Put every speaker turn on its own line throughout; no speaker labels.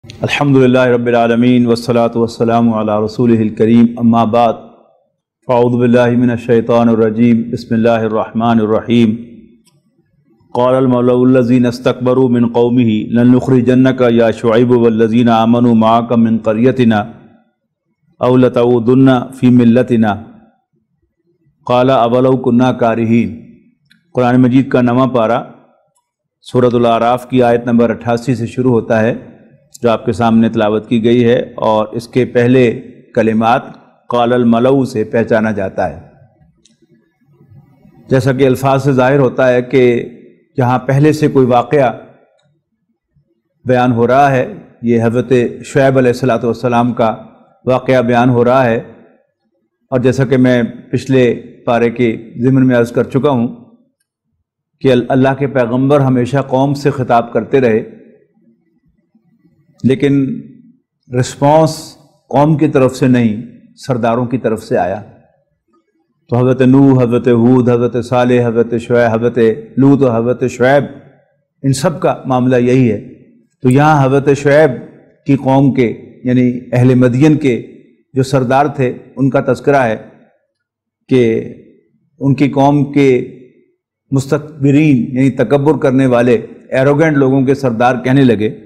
الحمدللہ رب العالمین والصلاة والسلام علی رسولہ الکریم اما بعد فاعوذ باللہ من الشیطان الرجیم بسم اللہ الرحمن الرحیم قال الملأ الذین استکبروا من قومہ لن نخرجنک یا شعیب والذین آمنوا معک من قریتنا او لتعودن فی ملتنا قال اولو کنا کارہین۔ قرآن مجید کا نواں پارہ سورۃ الاعراف کی آیت نمبر 88 سے شروع ہوتا ہے جو آپ کے سامنے تلاوت کی گئی ہے، اور اس کے پہلے کلمات قال الملأ سے پہچانا جاتا ہے، جیسا کہ الفاظ سے ظاہر ہوتا ہے کہ جہاں پہلے سے کوئی واقعہ بیان ہو رہا ہے، یہ حضرت شعیب علیہ السلام کا واقعہ بیان ہو رہا ہے، اور جیسا کہ میں پچھلے پارے کے ضمن میں عرض کر چکا ہوں کہ اللہ کے پیغمبر ہمیشہ قوم سے خطاب کرتے رہے، لیکن رسپانس قوم کی طرف سے نہیں، سرداروں کی طرف سے آیا۔ تو حضرت نوح، حضرت ہود، حضرت صالح، حضرت شعیب، حضرت لوط اور حضرت شعیب، ان سب کا معاملہ یہی ہے۔ تو یہاں حضرت شعیب کی قوم کے یعنی اہل مدین کے جو سردار تھے ان کا تذکرہ ہے کہ ان کی قوم کے مستکبرین یعنی تکبر کرنے والے ایروگنٹ لوگوں کے سردار کہنے لگے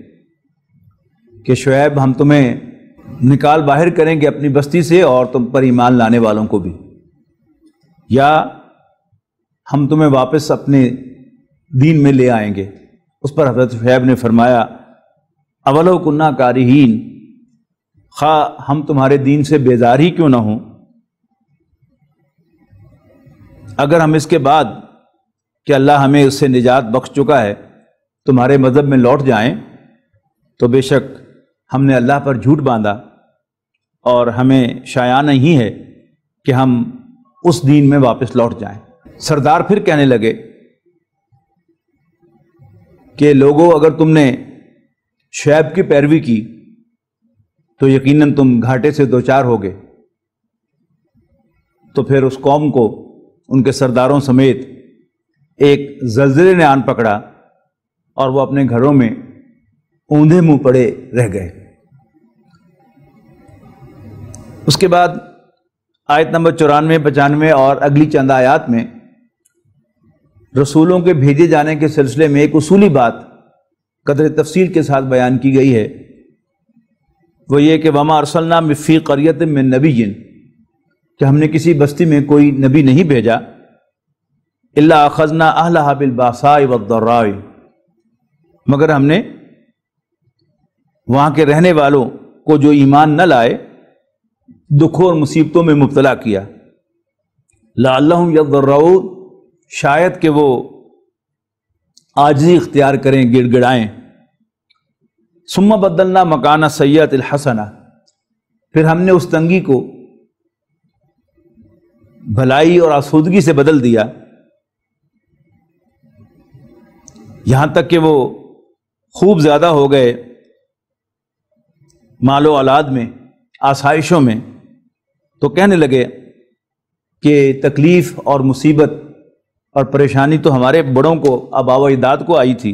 کہ شعیب ہم تمہیں نکال باہر کریں گے اپنی بستی سے اور تم پر ایمان لانے والوں کو بھی، یا ہم تمہیں واپس اپنے دین میں لے آئیں گے۔ اس پر حضرت شعیب نے فرمایا اولو کنا کارہین، خواہ ہم تمہارے دین سے بیزار ہی کیوں نہ ہوں، اگر ہم اس کے بعد کہ اللہ ہمیں اس سے نجات بخش چکا ہے تمہارے مذہب میں لوٹ جائیں تو بے شک ہم نے اللہ پر جھوٹ باندھا، اور ہمیں شایع نہیں ہے کہ ہم اس دین میں واپس لوٹ جائیں۔ سردار پھر کہنے لگے کہ لوگوں، اگر تم نے شعیب کی پیروی کی تو یقیناً تم گھاٹے سے دوچار ہوگے۔ تو پھر اس قوم کو ان کے سرداروں سمیت ایک زلزلے نے آن پکڑا اور وہ اپنے گھروں میں اوندھے منہ پڑے رہ گئے۔ اس کے بعد آیت نمبر 94، 95 اور اگلی چند آیات میں رسولوں کے بھیجے جانے کے سلسلے میں ایک اصولی بات قدر تفصیل کے ساتھ بیان کی گئی ہے، وہ یہ کہ وما ارسلنا فی قریۃ من نبی، کہ ہم نے کسی بستی میں کوئی نبی نہیں بھیجا الا اخذنا اہلھا بالباساء والضراء، مگر ہم نے وہاں کے رہنے والوں کو جو ایمان نہ لائے دکھوں اور مصیبتوں میں مبتلا کیا، لعلہم یضرعون، شاید کہ وہ عاجزی اختیار کریں، گڑ گڑائیں۔ ثم بدلنا مکان السیئۃ الحسنہ، پھر ہم نے اس تنگی کو بھلائی اور آسودگی سے بدل دیا، یہاں تک کہ وہ خوب زیادہ ہو گئے مال و اولاد میں، آسائشوں میں۔ تو کہنے لگے کہ تکلیف اور مصیبت اور پریشانی تو ہمارے بڑوں کو، آباء و اجداد کو آئی تھی،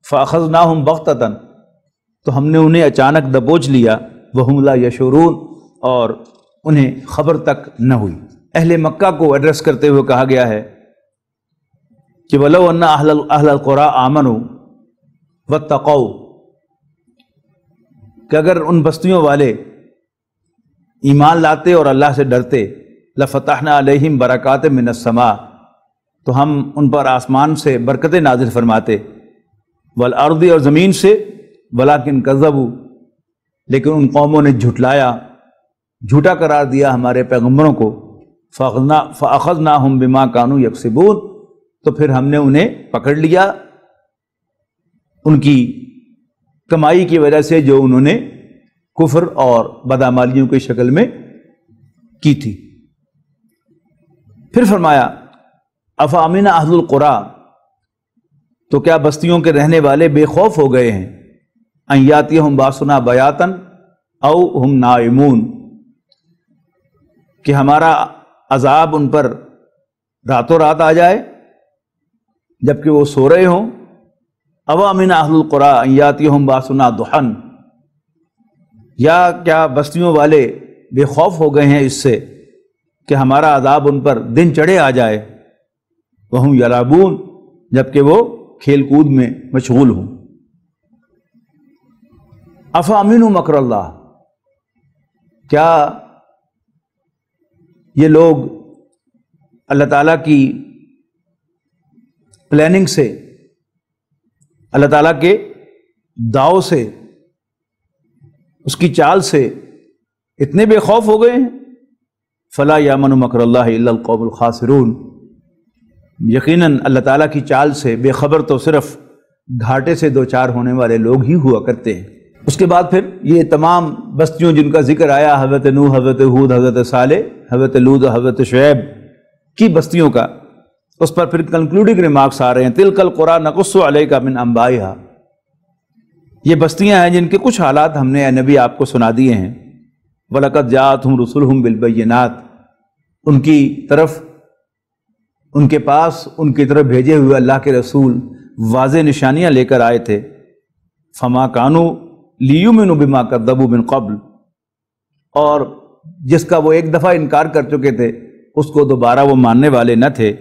فاخذناہم بغتۃ، تو ہم نے انہیں اچانک دبوچ لیا، وہم لا یشعرون، اور انہیں خبر تک نہ ہوئی۔ اہل مکہ کو ایڈریس کرتے ہوئے کہا گیا ہے کہ وَلَوْ أَنَّ أَهْلَ الْقُرَىٰ آمَنُوا وَاتَّقَوْا، کہ اگر ان بستیوں والے ایمان لاتے اور اللہ سے ڈرتے، لَفَتَحْنَا عَلَيْهِمْ بَرَكَاتٍ مِّنَ السَّمَاءِ، تو ہم ان پر آسمان سے برکتیں نازل فرماتے، وَالْأَرْضِ، اور زمین سے، وَلَكِنْ كَذَّبُوا، لیکن ان قوموں نے جھٹلایا، جھوٹا قرار دیا ہمارے پیغمبروں کو، فَأَخَذْنَاهُمْ بِمَا كَانُوا يَكْسِبُونَ، تو پھر ہم نے انہیں پکڑ لیا ان کی کمائی کی وجہ سے جو انہوں نے کفر اور بدعمالیوں کی شکل میں کی تھی۔ پھر فرمایا افامن اہل القریٰ، تو کیا بستیوں کے رہنے والے بے خوف ہو گئے ہیں، ان یاتیہم باسنا بیاتن او ہم نائمون، کہ ہمارا عذاب ان پر راتوں رات آ جائے جبکہ وہ سو رہے ہوں۔ اوامن اہل القریٰ ان یاتیہم باسنا ضحی، یا کیا بستیوں والے بے خوف ہو گئے ہیں اس سے کہ ہمارا عذاب ان پر دن چڑھے آ جائے، وہم یلعبون، جبکہ وہ کھیل کود میں مشغول ہوں۔ افامنوا مکر اللہ، کیا یہ لوگ اللہ تعالیٰ کی پلاننگ سے، اللہ تعالیٰ کے داؤ سے، اس کی چال سے اتنے بے خوف ہو گئے ہیں؟ فلا یامن مکر اللہ الا القوم الخاسرون، یقیناً اللہ تعالیٰ کی چال سے بے خبر تو صرف گھاٹے سے دو چار ہونے والے لوگ ہی ہوا کرتے ہیں۔ اس کے بعد پھر یہ تمام بستیوں جن کا ذکر آیا، حضرت نوح، حضرت ہود، حضرت صالح، حضرت لوط، حضرت شعیب کی بستیوں کا، اس پر پھر کنکلوڈنگ ریمارکس آ رہے ہیں۔ تلک القریٰ نقص علیک من انبائہا، یہ بستیاں ہیں جن کے کچھ حالات ہم نے اے نبی آپ کو سنا دیے ہیں۔ وَلَقَدْ جَاءَتْهُمْ رُسُلُهُمْ بِالْبَيِّنَاتِ، ان کی طرف، ان کے پاس، ان کی طرف بھیجے ہوئے اللہ کے رسول واضح نشانیاں لے کر آئے تھے۔ فَمَا كَانُوا لِيُؤْمِنُوا بِمَا كَذَّبُوا مِن قَبْلُ، اور جس کا وہ ایک دفعہ انکار کر چکے تھے اس کو دوبارہ وہ ماننے والے نہ تھے۔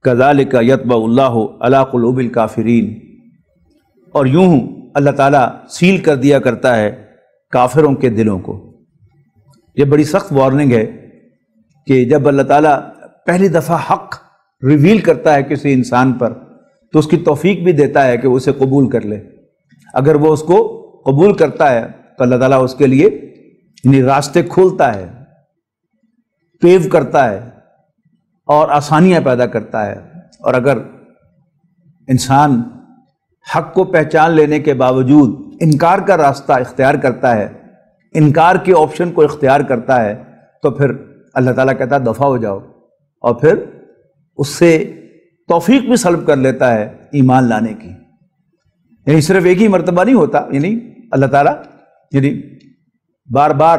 كَذَلِكَ يَطْبَعُ اللَّهُ عَلَىٰ قُلُوبِ الْكَافِرِينَ، اور یوں اللہ تعالیٰ سیل کر دیا کرتا ہے کافروں کے دلوں کو۔ یہ بڑی سخت وارننگ ہے کہ جب اللہ تعالیٰ پہلی دفعہ حق ریویل کرتا ہے کسی انسان پر تو اس کی توفیق بھی دیتا ہے کہ وہ اسے قبول کر لے۔ اگر وہ اس کو قبول کرتا ہے تو اللہ تعالیٰ اس کے لیے یعنی راستے کھولتا ہے، پیو کرتا ہے اور آسانیاں پیدا کرتا ہے۔ اور اگر انسان حق کو پہچان لینے کے باوجود انکار کا راستہ اختیار کرتا ہے، انکار کے آپشن کو اختیار کرتا ہے، تو پھر اللہ تعالیٰ کہتا ہے دفع ہو جاؤ، اور پھر اس سے توفیق بھی سلب کر لیتا ہے ایمان لانے کی۔ یعنی صرف ایک ہی مرتبہ نہیں ہوتا، یعنی اللہ تعالیٰ یعنی بار بار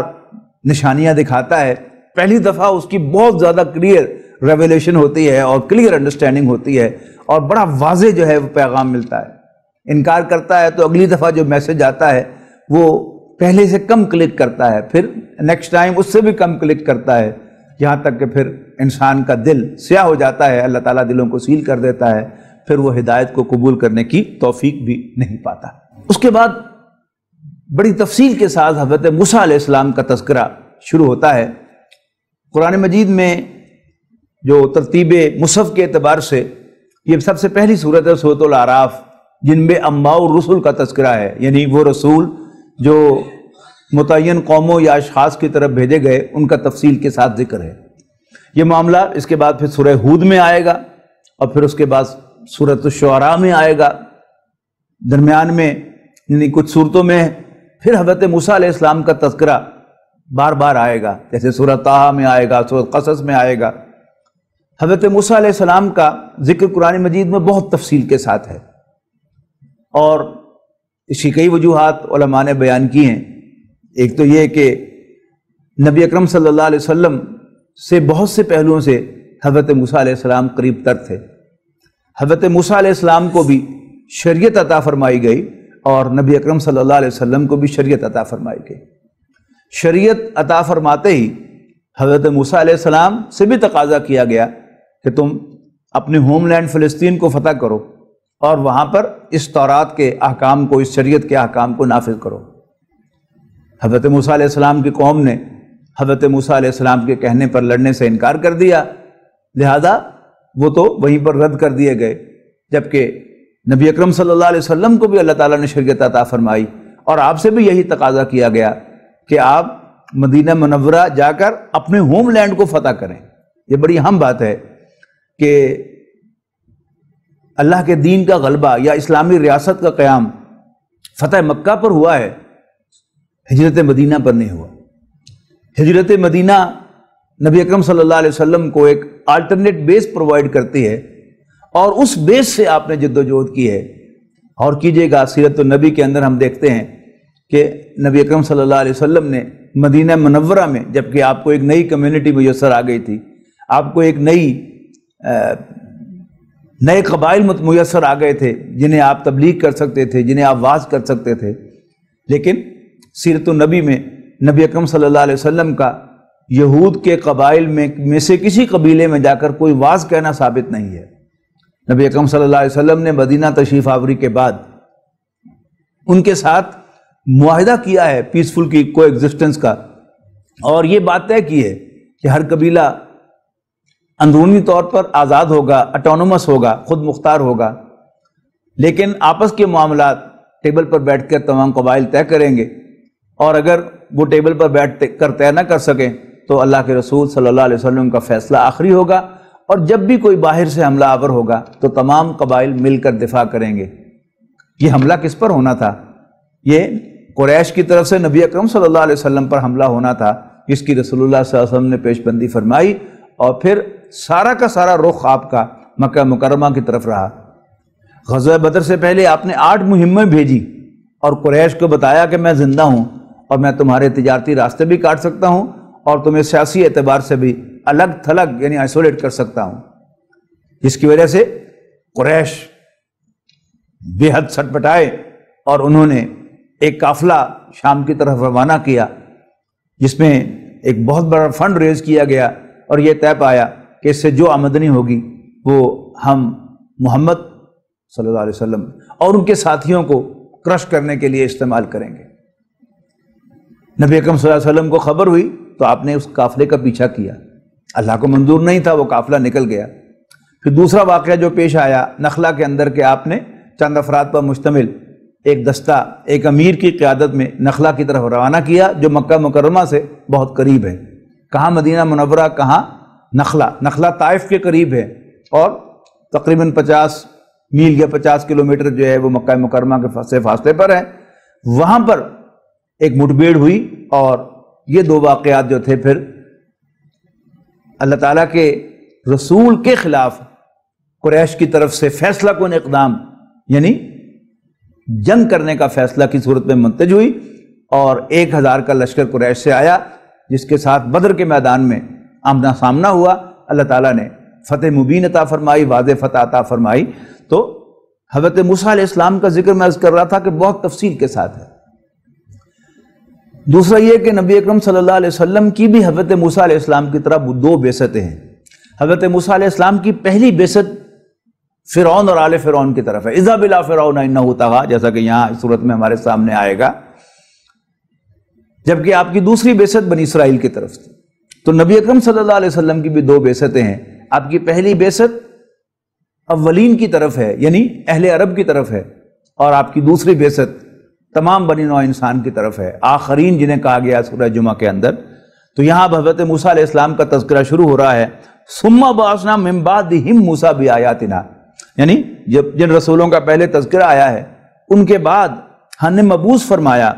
نشانیاں دکھاتا ہے۔ پہلی دفعہ اس کی بہت زیادہ کلیئر ریویلیشن ہوتی ہے اور کلیئر انڈرسٹینڈنگ ہوتی ہے اور بڑا واضح جو ہے وہ پیغام ملتا ہے۔ انکار کرتا ہے تو اگلی دفعہ جو میسج آتا ہے وہ پہلے سے کم کلک کرتا ہے، پھر نیکسٹ ٹائم اس سے بھی کم کلک کرتا ہے، یہاں تک کہ پھر انسان کا دل سیاہ ہو جاتا ہے، اللہ تعالیٰ دلوں کو سیل کر دیتا ہے، پھر وہ ہدایت کو قبول کرنے کی توفیق بھی نہیں پاتا۔ اس کے بعد بڑی تفصیل کے ساتھ حضرت موسیٰ علیہ السلام کا تذکرہ شروع ہوتا ہے۔ قرآن مجید میں جو ترتیب مصحف کے اعتبار سے یہ سب سے پہلی صورت ہے سورۃ الاعراف، جن میں انباء الرسل کا تذکرہ ہے، یعنی وہ رسول جو متعین قوموں یا اشخاص کی طرف بھیجے گئے ان کا تفصیل کے ساتھ ذکر ہے۔ یہ معاملہ اس کے بعد پھر سورہ ہود میں آئے گا، اور پھر اس کے بعد سورۃ الشعراء میں آئے گا، درمیان میں یعنی کچھ صورتوں میں پھر حضرت موسیٰ علیہ السلام کا تذکرہ بار بار آئے گا، جیسے سورہ طٰہٰ میں آئے گا، سورہ قصص میں آئے گا۔ حضرت موسیٰ علیہ السلام کا ذکر قرآن مجید میں بہت تفصیل کے ساتھ ہے، اور اس کی کئی وجوہات علماء نے بیان کی ہیں۔ ایک تو یہ کہ نبی اکرم صلی اللہ علیہ وسلم سے بہت سے پہلوؤں سے حضرت موسیٰ علیہ السلام قریب تر تھے۔ حضرت موسیٰ علیہ السلام کو بھی شریعت عطا فرمائی گئی اور نبی اکرم صلی اللہ علیہ وسلم کو بھی شریعت عطا فرمائی گئی۔ شریعت عطا فرماتے ہی حضرت موسیٰ علیہ السلام سے بھی تقاضا کیا گیا کہ تم اپنے ہوم لینڈ فلسطین کو فتح کرو اور وہاں پر اس تورات کے احکام کو، اس شریعت کے احکام کو نافذ کرو۔ حضرت موسیٰ علیہ السلام کی قوم نے حضرت موسیٰ علیہ السلام کے کہنے پر لڑنے سے انکار کر دیا، لہذا وہ تو وہیں پر رد کر دیے گئے، جبکہ نبی اکرم صلی اللہ علیہ وسلم کو بھی اللہ تعالیٰ نے شریعت عطا فرمائی، اور آپ سے بھی یہی تقاضا کیا گیا کہ آپ مدینہ منورہ جا کر اپنے ہوم لینڈ کو فتح کریں۔ یہ بڑی اہم بات ہے کہ اللہ کے دین کا غلبہ یا اسلامی ریاست کا قیام فتح مکہ پر ہوا ہے، ہجرت مدینہ پر نہیں ہوا۔ ہجرت مدینہ نبی اکرم صلی اللہ علیہ وسلم کو ایک الٹرنیٹ بیس پرووائڈ کرتی ہے، اور اس بیس سے آپ نے جد و جہد کی ہے۔ اور کیجئے گا، سیرت النبی کے اندر ہم دیکھتے ہیں کہ نبی اکرم صلی اللہ علیہ وسلم نے مدینہ منورہ میں، جبکہ آپ کو ایک نئی کمیونٹی میسر آ گئی تھی، آپ کو ایک نئے قبائل میسر آ گئے تھے جنہیں آپ تبلیغ کر سکتے تھے، جنہیں آپ واعظ کر سکتے تھے، لیکن سیرت النبی میں نبی اکرم صلی اللہ علیہ وسلم کا یہود کے قبائل میں سے کسی قبیلے میں جا کر کوئی واز کہنا ثابت نہیں ہے۔ نبی اکرم صلی اللہ علیہ وسلم نے مدینہ تشریف آوری کے بعد ان کے ساتھ معاہدہ کیا ہے پیسفل کی کو ایگزسٹنس کا، اور یہ بات طے کی ہے کہ ہر قبیلہ اندرونی طور پر آزاد ہوگا، اٹونومس ہوگا، خود مختار ہوگا، لیکن آپس کے معاملات ٹیبل پر بیٹھ کر تمام قبائل طے کریں گے، اور اگر وہ ٹیبل پر بیٹھ کر طے نہ کر سکیں تو اللہ کے رسول صلی اللہ علیہ وسلم کا فیصلہ آخری ہوگا، اور جب بھی کوئی باہر سے حملہ آور ہوگا تو تمام قبائل مل کر دفاع کریں گے۔ یہ حملہ کس پر ہونا تھا؟ یہ قریش کی طرف سے نبی اکرم صلی اللہ علیہ وسلم پر حملہ ہونا تھا، جس کی رسول اللہ صلی اللہ علیہ وسلم نے پیش بندی فرمائی، اور پھر سارا کا سارا رخ آپ کا مکہ مکرمہ کی طرف رہا۔ غزوہ بدر سے پہلے آپ نے 8 مہمیں بھیجی اور قریش کو بتایا کہ میں زندہ ہوں اور میں تمہارے تجارتی راستے بھی کاٹ سکتا ہوں اور تمہیں سیاسی اعتبار سے بھی الگ تھلگ یعنی آئسولیٹ کر سکتا ہوں، جس کی وجہ سے قریش بے حد سٹپٹائے اور انہوں نے ایک قافلہ شام کی طرف روانہ کیا، جس میں ایک بہت بڑا فنڈ ریز کیا گیا، اور یہ طے پایا کہ اس سے جو آمدنی ہوگی وہ ہم محمد صلی اللہ علیہ وسلم اور ان کے ساتھیوں کو کرش کرنے کے لیے استعمال کریں گے۔ نبی اکرم صلی اللہ علیہ وسلم کو خبر ہوئی تو آپ نے اس قافلے کا پیچھا کیا، اللہ کو منظور نہیں تھا، وہ قافلہ نکل گیا۔ پھر دوسرا واقعہ جو پیش آیا نخلہ کے اندر کہ آپ نے چند افراد پر مشتمل ایک دستہ ایک امیر کی قیادت میں نخلہ کی طرف روانہ کیا، جو مکہ مکرمہ سے بہت قریب ہے۔ کہاں؟ مدینہ منورہ، کہاں؟ نخلہ طائف کے قریب ہے، اور تقریباً 50 میل یا 50 کلومیٹر جو ہے وہ مکہ مکرمہ کے سے فاصلے پر ہے۔ وہاں پر ایک مٹبھیڑ ہوئی، اور یہ 2 واقعات جو تھے پھر اللہ تعالیٰ کے رسول کے خلاف قریش کی طرف سے فیصلہ کن اقدام یعنی جنگ کرنے کا فیصلہ کی صورت میں منتج ہوئی، اور 1000 کا لشکر قریش سے آیا، جس کے ساتھ بدر کے میدان میں آمنا سامنا ہوا۔ اللہ تعالیٰ نے فتح مبین عطا فرمائی، واضح فتح عطا فرمائی۔ تو حضرت موسیٰ علیہ السلام کا ذکر میں عرض کر رہا تھا کہ بہت تفصیل کے ساتھ ہے۔ دوسرا یہ کہ نبی اکرم صلی اللہ علیہ وسلم کی بھی حضرت موسیٰ علیہ السلام کی طرح 2 بعثتیں ہیں۔ حضرت موسیٰ علیہ السلام کی پہلی بعثت فرعون اور آل فرعون کی طرف ہے، اذهب الى فرعون انه طغى، جیسا کہ یہاں اس صورت میں ہمارے سامنے آئے گا، جبکہ آپ کی دوسری بعثت بنی اسرائیل کی طرف تھی۔ تو نبی اکرم صلی اللہ علیہ وسلم کی بھی 2 بعثتیں ہیں۔ آپ کی پہلی بعثت اولین کی طرف ہے، یعنی اہل عرب کی طرف ہے، اور آپ کی دوسری بعثت تمام بنی نوع انسان کی طرف ہے، آخرین جنہیں کہا گیا سورہ جمعہ کے اندر۔ تو یہاں اب حضرت موسیٰ علیہ السلام کا تذکرہ شروع ہو رہا ہے، ثم بعثنا من بعدہم موسیٰ بآیاتنا، یعنی جب جن رسولوں کا پہلے تذکرہ آیا ہے ان کے بعد ہم نے مبعوث فرمایا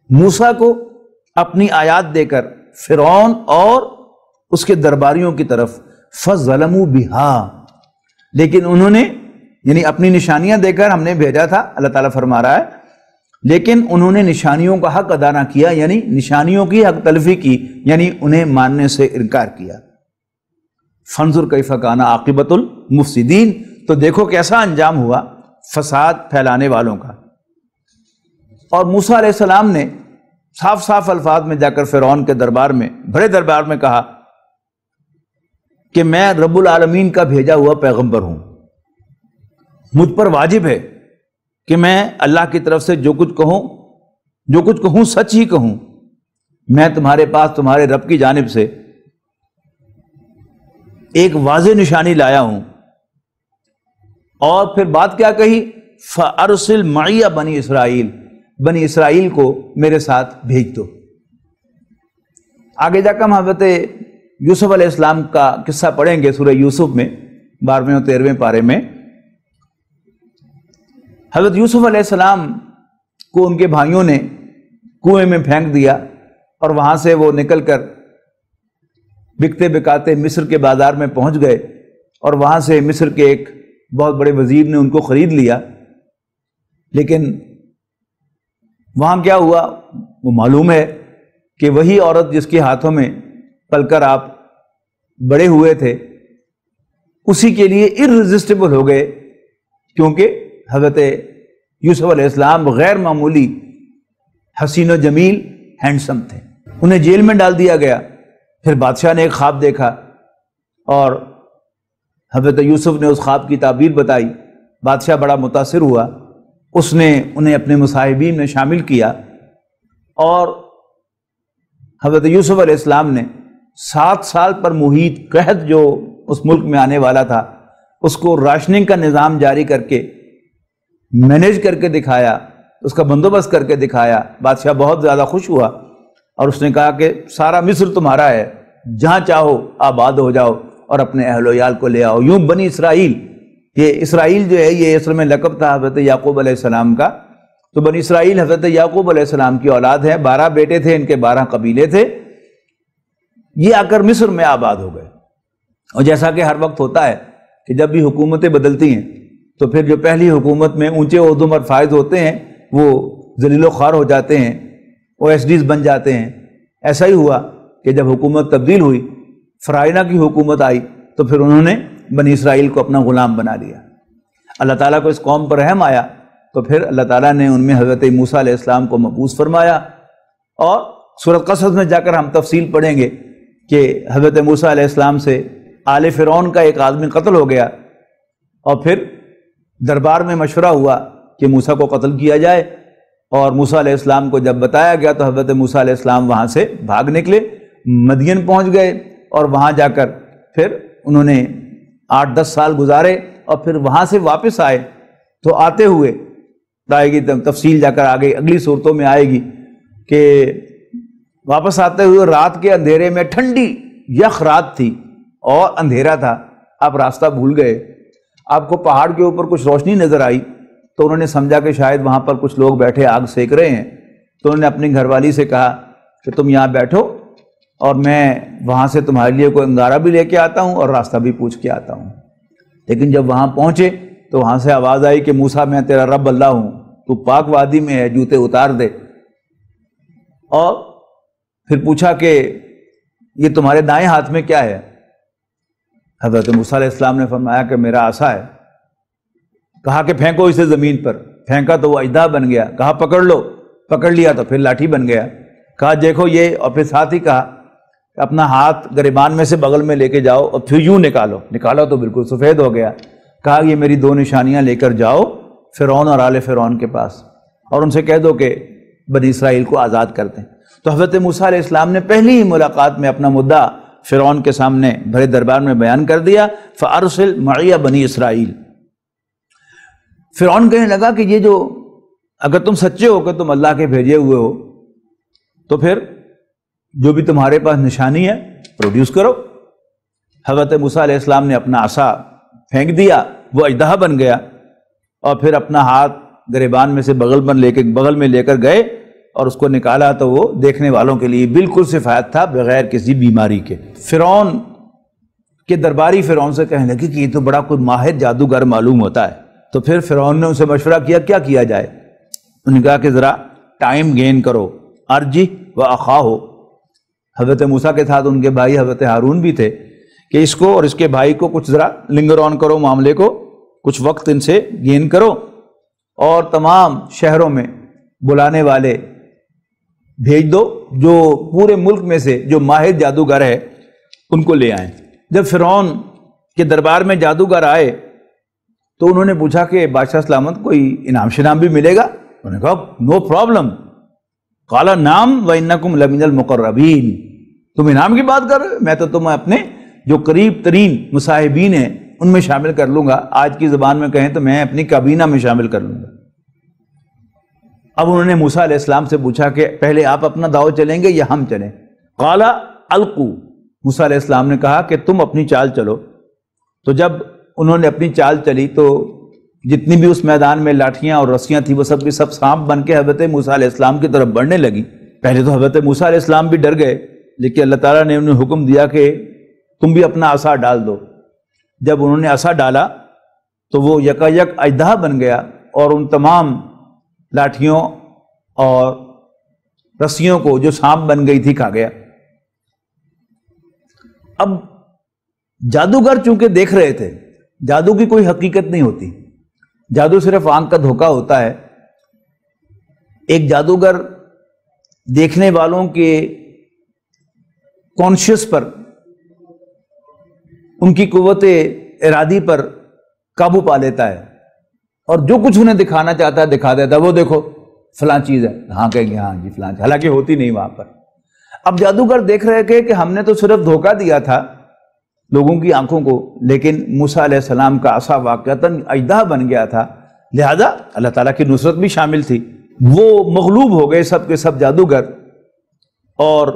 موسیٰ کو اپنی آیات دے کر فرعون اور اس کے درباریوں کی طرف، فظلموا بها، لیکن انہوں نے یعنی اپنی نشانیاں دے کر ہم نے بھیجا تھا، اللہ تعالیٰ فرما رہا ہے، لیکن انہوں نے نشانیوں کا حق ادا نہ کیا، یعنی نشانیوں کی حق تلفی کی، یعنی انہیں ماننے سے انکار کیا۔ فانظر کیف کان عاقبۃ المفسدین، تو دیکھو کیسا انجام ہوا فساد پھیلانے والوں کا۔ اور موسیٰ علیہ السلام نے صاف صاف الفاظ میں جا کر فرعون کے دربار میں، بڑے دربار میں کہا کہ میں رب العالمین کا بھیجا ہوا پیغمبر ہوں، مجھ پر واجب ہے کہ میں اللہ کی طرف سے جو کچھ کہوں سچ ہی کہوں۔ میں تمہارے پاس تمہارے رب کی جانب سے ایک واضح نشانی لایا ہوں۔ اور پھر بات کیا کہی؟ فَأَرْسِلْ مَعِيَ بنی اسرائیل، بنی اسرائیل کو میرے ساتھ بھیج دو۔ آگے جا کر ہم حضرت یوسف علیہ السلام کا قصہ پڑھیں گے سورہ یوسف میں 12ویں اور 13ویں پارے میں۔ حضرت یوسف علیہ السلام کو ان کے بھائیوں نے کنویں میں پھینک دیا، اور وہاں سے وہ نکل کر بکتے بکاتے مصر کے بازار میں پہنچ گئے، اور وہاں سے مصر کے ایک بہت بڑے وزیر نے ان کو خرید لیا۔ لیکن وہاں کیا ہوا وہ معلوم ہے کہ وہی عورت جس کے ہاتھوں میں پل کر آپ بڑے ہوئے تھے، اسی کے لیے ارریزسٹیبل ہو گئے، کیونکہ حضرت یوسف علیہ السلام غیر معمولی حسین و جمیل، ہینڈسم تھے، انہیں جیل میں ڈال دیا گیا۔ پھر بادشاہ نے ایک خواب دیکھا اور حضرت یوسف نے اس خواب کی تعبیر بتائی۔ بادشاہ بڑا متاثر ہوا، اس نے انہیں اپنے مصاحبین میں شامل کیا اور حضرت یوسف علیہ السلام نے 7 سال پر محیط قحط جو اس ملک میں آنے والا تھا اس کو راشننگ کا نظام جاری کر کے مینیج کر کے دکھایا، اس کا بندوبست کر کے دکھایا۔ بادشاہ بہت زیادہ خوش ہوا اور اس نے کہا کہ سارا مصر تمہارا ہے، جہاں چاہو آباد ہو جاؤ اور اپنے اہل و عیال کو لے آؤ۔ یوں بنی اسرائیل، یہ اسرائیل جو ہے یہ اصل میں لقب تھا حضرت یعقوب علیہ السلام کا، تو بنی اسرائیل حضرت یعقوب علیہ السلام کی اولاد ہے، 12 بیٹے تھے، ان کے 12 قبیلے تھے، یہ آ کر مصر میں آباد ہو گئے۔ اور جیسا کہ ہر وقت ہوتا ہے کہ جب بھی حکومتیں بدلتی ہیں تو پھر جو پہلی حکومت میں اونچے عہدوں پر فائز ہوتے ہیں وہ ذلیل و خوار ہو جاتے ہیں، OSDs بن جاتے ہیں۔ ایسا ہی ہوا کہ جب حکومت تبدیل ہوئی، فرعونہ کی حکومت آئی، تو پھر انہوں نے بنی اسرائیل کو اپنا غلام بنا لیا۔ اللہ تعالیٰ کو اس قوم پر رحم آیا تو پھر اللہ تعالیٰ نے ان میں حضرت موسیٰ علیہ السلام کو مبعوث فرمایا، اور سورۃ قصص میں جا کر ہم تفصیل پڑھیں گے کہ حضرت موسیٰ علیہ السلام سے آل فرعون کا ایک آدمی قتل ہو گیا، اور پھر دربار میں مشورہ ہوا کہ موسیٰ کو قتل کیا جائے، اور موسیٰ علیہ السلام کو جب بتایا گیا تو حضرت موسیٰ علیہ السلام وہاں سے بھاگ نکلے، مدین پہنچ گئے، اور وہاں جا کر پھر انہوں نے 8-10 سال گزارے، اور پھر وہاں سے واپس آئے تو آتے ہوئے آئے گی تفصیل جا کر آگے اگلی صورتوں میں آئے گی کہ واپس آتے ہوئے رات کے اندھیرے میں، ٹھنڈی یخ رات تھی اور اندھیرا تھا، آپ راستہ بھول گئے، آپ کو پہاڑ کے اوپر کچھ روشنی نظر آئی تو انہوں نے سمجھا کہ شاید وہاں پر کچھ لوگ بیٹھے آگ سیک رہے ہیں، تو انہوں نے اپنی گھر والی سے کہا کہ تم یہاں بیٹھو اور میں وہاں سے تمہارے لیے کوئی انگارہ بھی لے کے آتا ہوں اور راستہ بھی پوچھ کے آتا ہوں۔ لیکن جب وہاں پہنچے تو وہاں سے آواز آئی کہ موسیٰ میں تیرا رب اللہ ہوں، تو پاک وادی میں ہے، جوتے اتار دے۔ اور پھر پوچھا کہ یہ تمہارے دائیں ہاتھ میں کیا ہے؟ حضرت موسیٰ علیہ السلام نے فرمایا کہ میرا عصا ہے۔ کہا کہ پھینکو اسے زمین پر، پھینکا تو وہ اژدہا بن گیا۔ کہا پکڑ لو، پکڑ لیا تو پھر لاٹھی بن گیا۔ کہا دیکھو یہ، اور پھر ساتھ ہی کہا کہ اپنا ہاتھ گریبان میں سے بغل میں لے کے جاؤ اور پھر یوں نکالو، نکالا تو بالکل سفید ہو گیا۔ کہا یہ میری 2 نشانیاں لے کر جاؤ فرعون اور آل فرعون کے پاس، اور ان سے کہہ دو کہ بنی اسرائیل کو آزاد کر دیں۔ تو حضرت موسیٰ علیہ السلام نے پہلی ہی ملاقات میں اپنا مدعا فرعون کے سامنے بھرے دربار میں بیان کر دیا، فَأَرْسِلْ مَعِيَ بنی اسرائیل۔ فرعون کہنے لگا کہ یہ جو، اگر تم سچے ہو کہ تم اللہ کے بھیجے ہوئے ہو تو پھر جو بھی تمہارے پاس نشانی ہے پروڈیوس کرو۔ حضرت موسیٰ علیہ السلام نے اپنا عصا پھینک دیا، وہ اژدہا بن گیا، اور پھر اپنا ہاتھ گریبان میں سے بغل میں لے کر گئے اور اس کو نکالا تو وہ دیکھنے والوں کے لیے بالکل صفات تھا، بغیر کسی بیماری کے۔ فرعون کے درباری فرعون سے کہنے لگے کہ یہ تو بڑا کوئی ماہر جادوگر معلوم ہوتا ہے۔ تو پھر فرعون نے ان سے مشورہ کیا کیا جائے؟ انہوں نے کہا کہ ذرا ٹائم گین کرو، ارجی و اخاہو، حضرت موسیٰ کے ساتھ ان کے بھائی حضرت ہارون بھی تھے، کہ اس کو اور اس کے بھائی کو کچھ ذرا لنگر آن کرو، معاملے کو کچھ وقت ان سے گین کرو، اور تمام شہروں میں بلانے والے بھیج دو، جو پورے ملک میں سے جو ماہر جادوگر ہے ان کو لے آئیں۔ جب فرعون کے دربار میں جادوگر آئے تو انہوں نے پوچھا کہ بادشاہ سلامت کوئی انعام شنام بھی ملے گا؟ انہوں نے کہا نو پرابلم، قال نعم وانکم لمن المقربین۔ تم انعام کی بات کر رہے ہو؟ میں تو تمہیں اپنے جو قریب ترین مصاحبین ہیں ان میں شامل کر لوں گا، آج کی زبان میں کہیں تو میں اپنی کابینہ میں شامل کر لوں گا۔ اب انہوں نے موسیٰ علیہ السلام سے پوچھا کہ پہلے آپ اپنا داؤ چلیں گے یا ہم چلیں؟ قال القوا، موسیٰ علیہ السلام نے کہا کہ تم اپنی چال چلو۔ تو جب انہوں نے اپنی چال چلی تو جتنی بھی اس میدان میں لاٹھیاں اور رسیاں تھیں وہ سب کی سب سانپ بن کے حضرت موسیٰ علیہ السلام کی طرف بڑھنے لگی۔ پہلے تو حضرت موسیٰ علیہ السلام بھی ڈر گئے، لیکن اللہ تعالیٰ نے انہیں حکم دیا کہ تم بھی اپنا عصا ڈال دو۔ جب انہوں نے عصا ڈالا تو وہ یکایک اژدہا بن گیا اور ان تمام لاٹھیوں اور رسیوں کو جو سانپ بن گئی تھی کھا گیا۔ اب جادوگر چونکہ دیکھ رہے تھے، جادو کی کوئی حقیقت نہیں ہوتی، جادو صرف آنکھ کا دھوکہ ہوتا ہے۔ ایک جادوگر دیکھنے والوں کے کانشیس پر، ان کی قوت ارادی پر قابو پا لیتا ہے، اور جو کچھ انہیں دکھانا چاہتا ہے دکھا دیتا ہے. وہ دیکھو فلاں چیز ہے، ہاں کہیں گے ہاں جی فلاں چیز، حالانکہ ہوتی نہیں وہاں پر. اب جادوگر دیکھ رہے تھے کہ ہم نے تو صرف دھوکہ دیا تھا لوگوں کی آنکھوں کو، لیکن موسیٰ علیہ السلام کا عصا واقعتاً اژدہا بن گیا تھا، لہذا اللہ تعالیٰ کی نصرت بھی شامل تھی. وہ مغلوب ہو گئے سب کے سب جادوگر، اور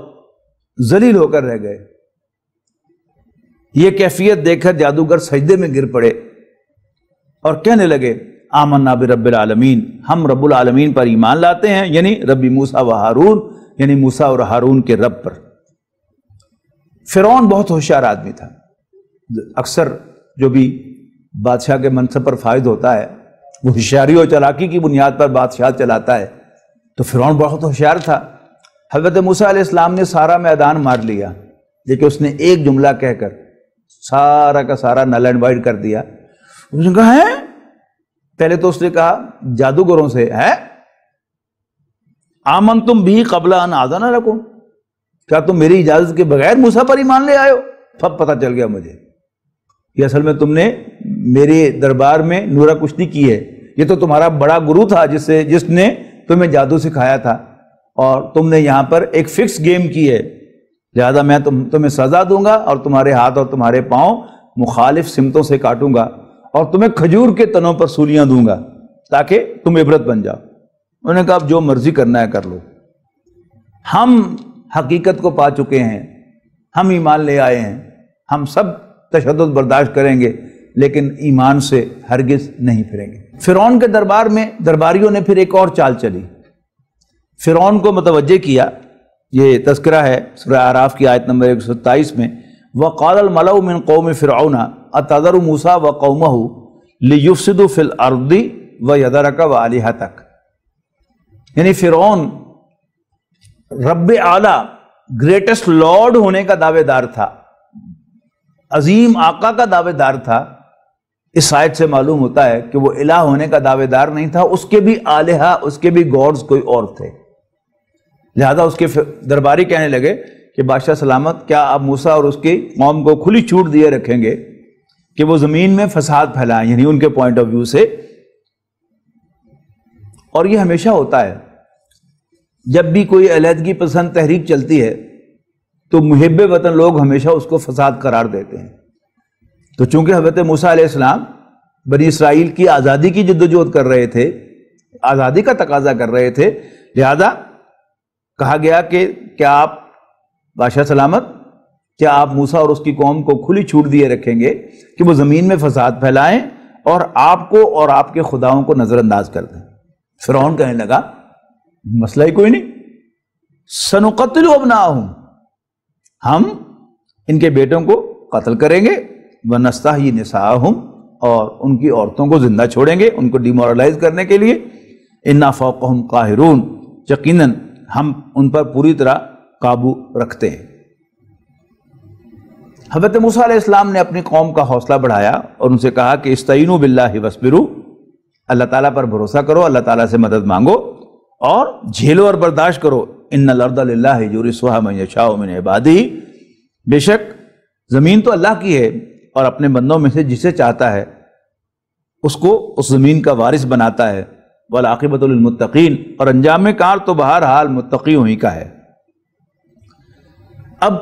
ذلیل ہو کر رہ گئے. یہ کیفیت دیکھ کر جادوگر سجدے میں گر پڑے اور کہنے لگے آمنا برب العالمین، ہم رب العالمین پر ایمان لاتے ہیں، یعنی رب موسیٰ و ہارون، یعنی موسیٰ اور ہارون کے رب پر. فرعون بہت ہوشیار آدمی تھا. اکثر جو بھی بادشاہ کے منصب پر فائز ہوتا ہے وہ ہوشیاری اور چالاکی کی بنیاد پر بادشاہ چلاتا ہے. تو فرعون بہت ہوشیار تھا. حضرت موسیٰ علیہ السلام نے سارا میدان مار لیا، لیکن اس نے ایک جملہ کہہ کر سارا کا سارا نل اینڈ وائڈ کر دیا. اس نے کہا ہے، پہلے تو اس نے کہا جادوگروں سے، ہے آمنتم بھی قبل ان آذن لکم، کیا تم میری اجازت کے بغیر موسیٰ پر ایمان لے آئے ہو؟ پھر پتہ چل گیا مجھے کہ اصل میں تم نے میرے دربار میں نورہ کشتی کی ہے. یہ تو تمہارا بڑا گرو تھا جس نے تمہیں جادو سکھایا تھا، اور تم نے یہاں پر ایک فکس گیم کی ہے، لہذا میں تمہیں سزا دوں گا اور تمہارے ہاتھ اور تمہارے پاؤں مخالف سمتوں سے کاٹوں گا، اور تمہیں کھجور کے تنوں پر سولیاں دوں گا تاکہ تم عبرت بن جاؤ. انہوں نے کہا اب جو مرضی کرنا ہے کر لو، ہم حقیقت کو پا چکے ہیں، ہم ایمان لے آئے ہیں، ہم سب تشدد برداشت کریں گے لیکن ایمان سے ہرگز نہیں پھریں گے. فرعون کے دربار میں درباریوں نے پھر ایک اور چال چلی، فرعون کو متوجہ کیا. یہ تذکرہ ہے سورہ اعراف کی آیت نمبر 127 میں، وَقَالَ الْمَلَأُ مِنْ قَوْمِ فِرْعَوْنَ أَتَذَرُ مُوسَىٰ وَقَوْمَهُ لِيُفْسِدُوا فِي الْأَرْضِ وَيَذَرَكَ وَآلِهَتَكَ. یعنی فرعون رب اعلیٰ، گریٹسٹ لارڈ ہونے کا دعوے دار تھا، عظیم آقا کا دعوے دار تھا. اس آیت سے معلوم ہوتا ہے کہ وہ الہ ہونے کا دعوے دار نہیں تھا، اس کے بھی آلہہ، اس کے بھی گاڈز کوئی اور تھے. لہذا اس کے درباری کہنے لگے کہ بادشاہ سلامت، کیا آپ موسیٰ اور اس کی قوم کو کھلی چھوٹ دیے رکھیں گے کہ وہ زمین میں فساد پھیلائیں، یعنی ان کے پوائنٹ آف ویو سے. اور یہ ہمیشہ ہوتا ہے جب بھی کوئی علیحدگی پسند تحریک چلتی ہے تو محب وطن لوگ ہمیشہ اس کو فساد قرار دیتے ہیں. تو چونکہ حضرت موسیٰ علیہ السلام بنی اسرائیل کی آزادی کی جدوجہد کر رہے تھے، آزادی کا تقاضا کر رہے تھے، لہذا کہا گیا کہ کیا آپ بادشاہ سلامت، کیا آپ موسیٰ اور اس کی قوم کو کھلی چھوٹ دیے رکھیں گے کہ وہ زمین میں فساد پھیلائیں اور آپ کو اور آپ کے خداؤں کو نظر انداز کر دیں؟ فرعون کہنے لگا مسئلہ ہی کوئی نہیں، سنقتل ابناءہم، ہم ان کے بیٹوں کو قتل کریں گے، ونستحیی نساءہم، اور ان کی عورتوں کو زندہ چھوڑیں گے ان کو ڈیمورلائز کرنے کے لیے. انا فوقہم قاہرون، یقیناً ہم ان پر پوری طرح قابو رکھتے ہیں. حضرت موسیٰ علیہ السلام نے اپنی قوم کا حوصلہ بڑھایا اور ان سے کہا کہ استعینوا باللہ واصبروا، اللہ تعالیٰ پر بھروسہ کرو، اللہ تعالیٰ سے مدد مانگو اور جھیلو اور برداشت کرو. ان الارض للہ یورثها من یشاء من عبادہ، بے شک زمین تو اللہ کی ہے اور اپنے بندوں میں سے جسے چاہتا ہے اس کو اس زمین کا وارث بناتا ہے. والعاقبۃ للمتقین، اور انجام کار تو بہرحال متقیوں ہی کا ہے. اب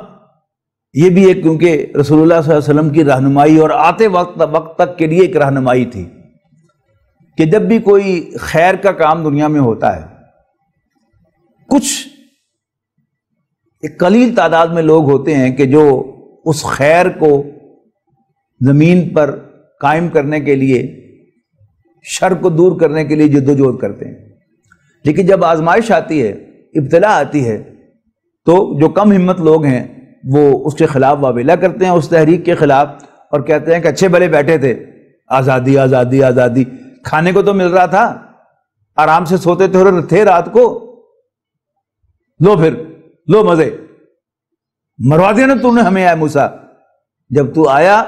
یہ بھی ایک کیونکہ رسول اللہ صلی اللہ علیہ وسلم کی رہنمائی اور آتے وقت تک کے لیے ایک رہنمائی تھی کہ جب بھی کوئی خیر کا کام دنیا میں ہوتا ہے، کچھ ایک قلیل تعداد میں لوگ ہوتے ہیں کہ جو اس خیر کو زمین پر قائم کرنے کے لیے، شر کو دور کرنے کے لیے جدوجہد کرتے ہیں. لیکن جب آزمائش آتی ہے، ابتلا آتی ہے، تو جو کم ہمت لوگ ہیں وہ اس کے خلاف واویلا کرتے ہیں، اس تحریک کے خلاف، اور کہتے ہیں کہ اچھے بھلے بیٹھے تھے، آزادی آزادی آزادی، کھانے کو تو مل رہا تھا، آرام سے سوتے تھے رات کو، لو پھر لو مزے، مروا دیا نا تو نے ہمیں، آئے موسیٰ، جب تو آیا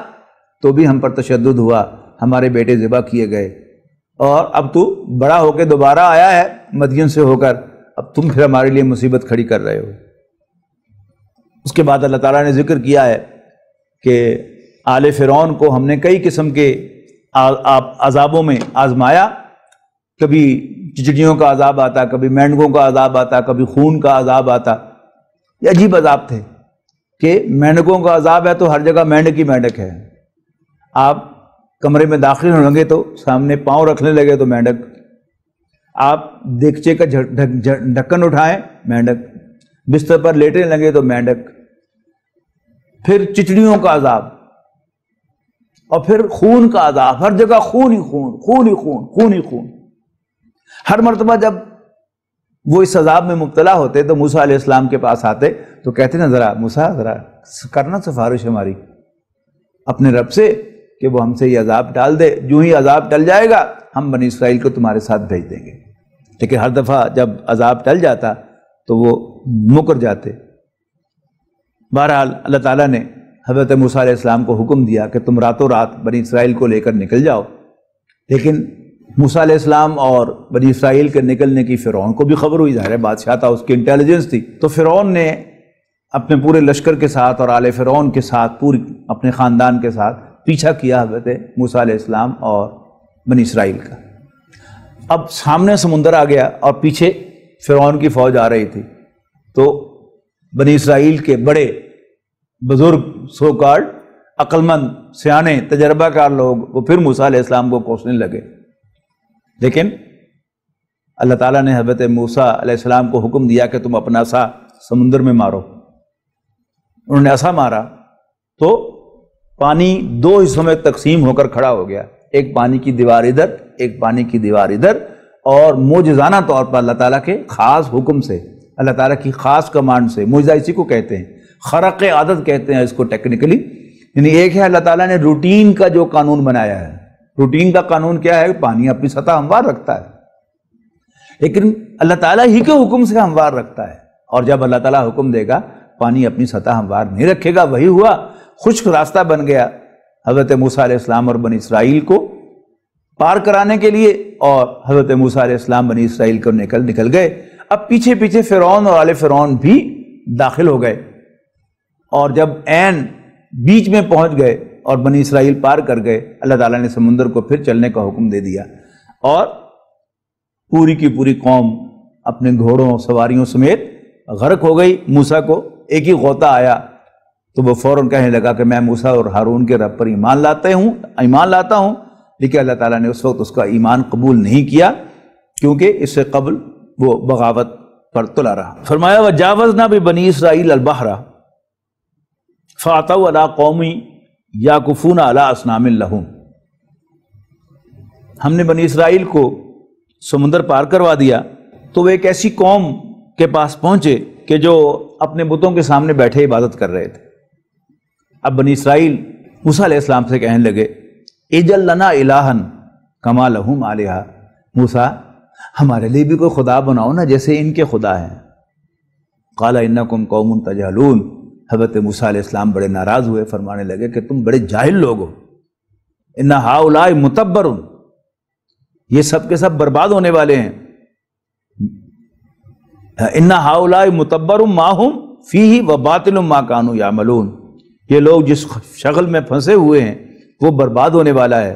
تو بھی ہم پر تشدد ہوا، ہمارے بیٹے ذبح کیے گئے، اور اب تو بڑا ہو کے دوبارہ آیا ہے مدین سے ہو کر، اب تم پھر ہمارے لیے مصیبت کھڑی کر رہے ہو۔ اس کے بعد اللہ تعالیٰ نے ذکر کیا ہے کہ آل فرعون کو ہم نے کئی قسم کے عذابوں میں آزمایا، کبھی چچڑیوں کا عذاب آتا، کبھی مینڈکوں کا عذاب آتا، کبھی خون کا عذاب آتا۔ یہ عجیب عذاب تھے کہ مینڈکوں کا عذاب ہے تو ہر جگہ مینڈک ہی مینڈک ہے، آپ کمرے میں داخل ہونے لگے تو سامنے پاؤں رکھنے لگے تو مینڈک، آپ دیگچے کا ڈھکن اٹھائیں مینڈک، بستر پر لیٹنے لگے تو مینڈک، پھر چچڑیوں کا عذاب، اور پھر خون کا عذاب، ہر جگہ خون ہی خون، خون ہی خون، خون ہی خون۔ ہر مرتبہ جب وہ اس عذاب میں مبتلا ہوتے تو موسیٰ علیہ السلام کے پاس آتے تو کہتے نا ذرا موسیٰ ذرا کرنا سفارش ہماری اپنے رب سے کہ وہ ہم سے یہ عذاب ٹال دے، جو ہی عذاب ٹل جائے گا ہم بنی اسرائیل کو تمہارے ساتھ بھیج دیں گے۔ لیکن ہر دفعہ جب عذاب ٹل جاتا تو وہ مکر جاتے۔ بہرحال اللہ تعالیٰ نے حضرت موسیٰ علیہ السلام کو حکم دیا کہ تم راتوں رات بنی اسرائیل کو لے کر نکل جاؤ، لیکن موسیٰ علیہ السلام اور بنی اسرائیل کے نکلنے کی فرعون کو بھی خبر ہوئی، ظاہر بادشاہ تھا، اس کی انٹیلیجنس تھی، تو فرعون نے اپنے پورے لشکر کے ساتھ اور آل فرعون کے ساتھ پوری اپنے خاندان کے ساتھ پیچھا کیا حضرت موسیٰ علیہ السلام اور بنی اسرائیل کا۔ اب سامنے سمندر آ گیا اور پیچھے فرعون کی فوج آ رہی تھی، تو بنی اسرائیل کے بڑے بزرگ سو کارڈ عقل مند سیانے تجربہ کار لوگ وہ پھر موسیٰ علیہ السلام کو کوسنے لگے، لیکن اللہ تعالیٰ نے حضرت موسیٰ علیہ السلام کو حکم دیا کہ تم اپنا عصا سمندر میں مارو۔ انہوں نے عصا مارا تو پانی دو حصوں میں تقسیم ہو کر کھڑا ہو گیا، ایک پانی کی دیوار ادھر، ایک پانی کی دیوار ادھر، اور معجزانہ طور پر اللہ تعالیٰ کے خاص حکم سے، اللہ تعالیٰ کی خاص کمانڈ سے، معجزہ اسی کو کہتے ہیں، خرق عادت کہتے ہیں اس کو ٹیکنیکلی، یعنی ایک ہے اللہ تعالیٰ نے روٹین کا جو قانون بنایا ہے، روٹین کا قانون کیا ہے؟ پانی اپنی سطح ہموار رکھتا ہے، لیکن اللہ تعالیٰ ہی کے حکم سے ہموار رکھتا ہے، اور جب اللہ تعالیٰ حکم دے گا پانی اپنی سطح ہموار نہیں رکھے گا۔ وہی ہوا، خشک راستہ بن گیا حضرت موسیٰ علیہ السلام اور بنی اسرائیل کو پار کرانے کے لیے، اور حضرت موسیٰ علیہ السلام بنی اسرائیل کو نکل گئے۔ اب پیچھے پیچھے فرعون اور آل فرعون بھی داخل ہو گئے، اور جب عین بیچ میں پہنچ گئے اور بنی اسرائیل پار کر گئے، اللہ تعالیٰ نے سمندر کو پھر چلنے کا حکم دے دیا، اور پوری کی پوری قوم اپنے گھوڑوں سواریوں سمیت غرق ہو گئی۔ موسیٰ کو ایک ہی غوطہ آیا تو وہ فوراً کہنے لگا کہ میں موسیٰ اور ہارون کے رب پر ایمان لاتا ہوں، لیکن اللہ تعالیٰ نے اس وقت اس کا ایمان قبول نہیں کیا، کیونکہ اس سے قبل وہ بغاوت پر تلا رہا۔ فرمایا وَجَاوَزْنَا بِبَنِي إِسْرَائِيلَ الْبَحْرَ فَأَتَوْا عَلَىٰ قَوْمٍ يَعْكُفُونَ عَلَىٰ أَصْنَامٍ لَهُمْ، ہم نے بنی اسرائیل کو سمندر پار کروا دیا تو وہ ایک ایسی قوم کے پاس پہنچے کہ جو اپنے بتوں کے سامنے بیٹھے عبادت کر رہے تھے۔ اب بنی اسرائیل موسیٰ علیہ السلام سے کہنے لگے اجعل لنا الہا کما لہم آلہہ، موسیٰ ہمارے لیے بھی کوئی خدا بناؤ نا جیسے ان کے خدا ہیں۔ قال انکم قوم تجہلون، حضرت موسیٰ علیہ السلام بڑے ناراض ہوئے، فرمانے لگے کہ تم بڑے جاہل لوگ ہو، ان ہؤلاء متبر، یہ سب کے سب برباد ہونے والے ہیں، ان ہؤلاء متبر ما ہم فیہ وباطل ما کانوا یعملون، یہ لوگ جس شغل میں پھنسے ہوئے ہیں وہ برباد ہونے والا ہے،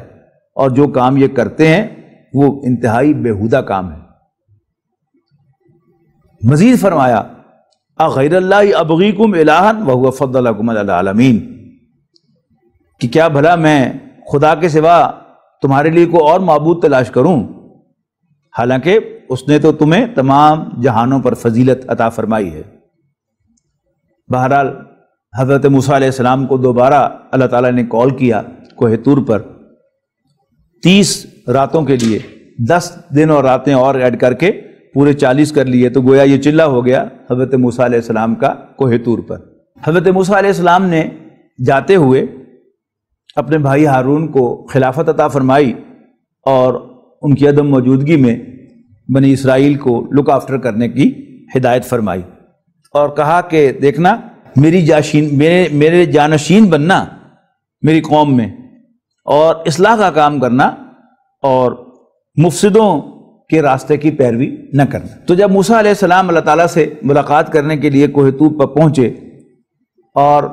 اور جو کام یہ کرتے ہیں وہ انتہائی بیہودہ کام ہے۔ مزید فرمایا اغیر اللہ ابغیکم الہا وہو فضلکم علی العالمین، کہ کیا بھلا میں خدا کے سوا تمہارے لیے کوئی اور معبود تلاش کروں، حالانکہ اس نے تو تمہیں تمام جہانوں پر فضیلت عطا فرمائی ہے۔ بہرحال حضرت موسیٰ علیہ السلام کو دوبارہ اللہ تعالیٰ نے کال کیا کوہ طور پر، 30 راتوں کے لیے 10 دن اور راتیں اور ایڈ کر کے پورے 40 کر لیے، تو گویا یہ چلہ ہو گیا حضرت موسیٰ علیہ السلام کا کوہ طور پر۔ حضرت موسیٰ علیہ السلام نے جاتے ہوئے اپنے بھائی ہارون کو خلافت عطا فرمائی، اور ان کی عدم موجودگی میں بنی اسرائیل کو لک آفٹر کرنے کی ہدایت فرمائی، اور کہا کہ دیکھنا میرے جانشین بننا میری قوم میں، اور اصلاح کا کام کرنا، اور مفسدوں کے راستے کی پیروی نہ کرنا۔ تو جب موسیٰ علیہ السلام اللہ تعالیٰ سے ملاقات کرنے کے لیے کوہ طور پر پہنچے اور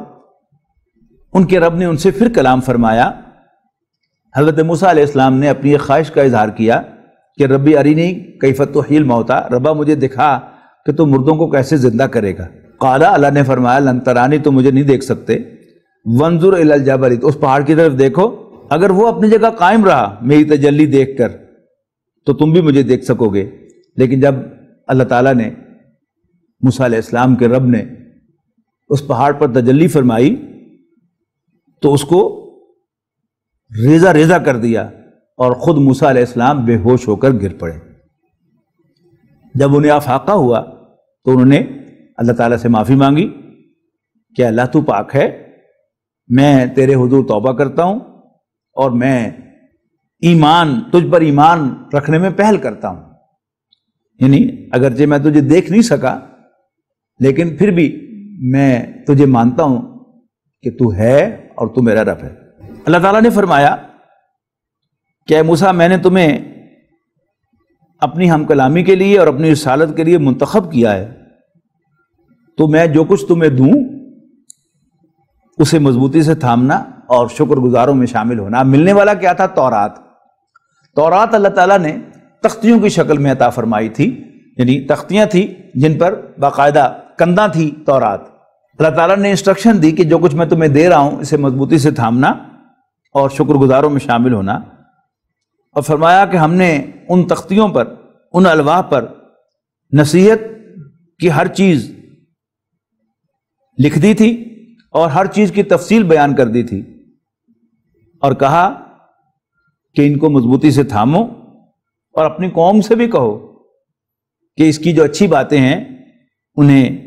ان کے رب نے ان سے پھر کلام فرمایا، حضرت موسیٰ علیہ السلام نے اپنی ایک خواہش کا اظہار کیا کہ ربی ارینی کیف تحیی الموتیٰ، ربا مجھے دکھا کہ تو مردوں کو کیسے زندہ کرے گا۔ قال، اللہ نے فرمایا، لن ترانی، تو مجھے نہیں دیکھ سکتے، وانظر الی الجبل، تو اس پہاڑ کی طرف دیکھو، اگر وہ اپنی جگہ قائم رہا میری تجلی دیکھ کر تو تم بھی مجھے دیکھ سکو گے۔ لیکن جب اللہ تعالیٰ نے موسیٰ علیہ السلام کے رب نے اس پہاڑ پر تجلی فرمائی تو اس کو ریزہ ریزہ کر دیا اور خود موسیٰ علیہ السلام بے ہوش ہو کر گر پڑے۔ جب انہیں افاقہ ہوا تو انہوں نے اللہ تعالیٰ سے معافی مانگی کہ اللہ تو پاک ہے، میں تیرے حضور توبہ کرتا ہوں اور میں تجھ پر ایمان رکھنے میں پہل کرتا ہوں، یعنی اگرچہ میں تجھے دیکھ نہیں سکا لیکن پھر بھی میں تجھے مانتا ہوں کہ تو ہے اور تو میرا رب ہے۔ اللہ تعالیٰ نے فرمایا کہ اے موسیٰ، میں نے تمہیں اپنی ہم کلامی کے لیے اور اپنی رسالت کے لیے منتخب کیا ہے، تو میں جو کچھ تمہیں دوں اسے مضبوطی سے تھامنا اور شکر گزاروں میں شامل ہونا۔ ملنے والا کیا تھا؟ تورات اللہ تعالیٰ نے تختیوں کی شکل میں عطا فرمائی تھی، یعنی تختیاں تھیں جن پر باقاعدہ کنداں تھی تورات۔ اللہ تعالیٰ نے انسٹرکشن دی کہ جو کچھ میں تمہیں دے رہا ہوں اسے مضبوطی سے تھامنا اور شکر گزاروں میں شامل ہونا، اور فرمایا کہ ہم نے ان تختیوں پر، ان الواح پر نصیحت کی ہر چیز لکھ دی تھی اور ہر چیز کی تفصیل بیان کر دی تھی، اور کہا کہ ان کو مضبوطی سے تھامو اور اپنی قوم سے بھی کہو کہ اس کی جو اچھی باتیں ہیں انہیں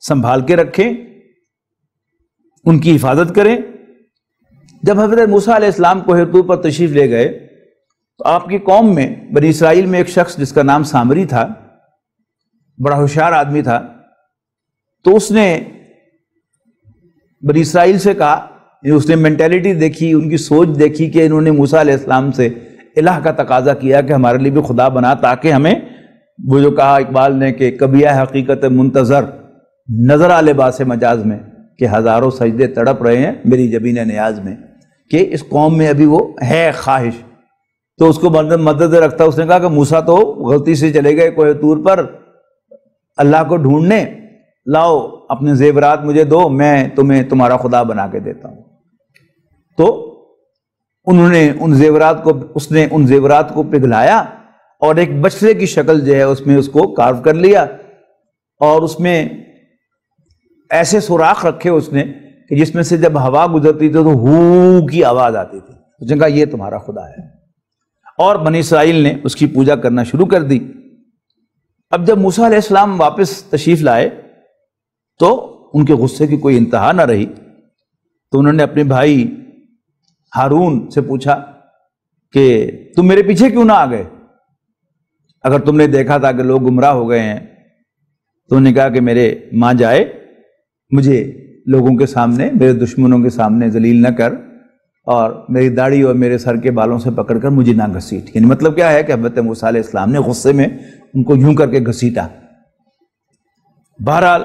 سنبھال کے رکھیں، ان کی حفاظت کریں۔ جب حضرت موسیٰ علیہ السلام کوہ طور پر تشریف لے گئے تو آپ کی قوم میں، بنی اسرائیل میں، ایک شخص جس کا نام سامری تھا، بڑا ہوشیار آدمی تھا، تو اس نے بنی اسرائیل سے کہا، اس نے مینٹیلٹی دیکھی، ان کی سوچ دیکھی کہ انہوں نے موسیٰ علیہ السلام سے الہ کا تقاضا کیا کہ ہمارے لیے بھی خدا بنا، تاکہ ہمیں وہ جو کہا اقبال نے کہ کبھی ہے حقیقت منتظر نظر آ لباس مجاز میں، کہ ہزاروں سجدے تڑپ رہے ہیں میری جبین نیاز میں، کہ اس قوم میں ابھی وہ ہے خواہش۔ تو اس کو مدد رکھتا اس نے کہا کہ موسیٰ تو غلطی سے چلے گئے کوہ طور پر اللہ کو ڈھونڈنے، لاؤ اپنے زیورات مجھے دو، میں تمہیں تمہارا خدا بنا کے دیتا ہوں۔ تو انہوں نے اس نے ان زیورات کو پگھلایا اور ایک بچڑے کی شکل جو ہے اس میں اس کو کارو کر لیا، اور اس میں ایسے سوراخ رکھے اس نے کہ جس میں سے جب ہوا گزرتی تھی تو ہو کی آواز آتی تھی۔ اس نے کہا یہ تمہارا خدا ہے، اور بنی اسرائیل نے اس کی پوجا کرنا شروع کر دی۔ اب جب موسیٰ علیہ السلام واپس تشریف لائے تو ان کے غصے کی کوئی انتہا نہ رہی، تو انہوں نے اپنے بھائی ہارون سے پوچھا کہ تم میرے پیچھے کیوں نہ آ گئے؟ اگر تم نے دیکھا تھا کہ لوگ گمراہ ہو گئے ہیں، تو انہوں نے کہا کہ میرے ماں جائے، مجھے لوگوں کے سامنے، میرے دشمنوں کے سامنے ذلیل نہ کر، اور میری داڑھی اور میرے سر کے بالوں سے پکڑ کر مجھے نہ گھسیٹ۔ یعنی مطلب کیا ہے کہ حضرت موسیٰ علیہ السلام نے غصے میں ان کو یوں کر کے گھسیٹا۔ بہرحال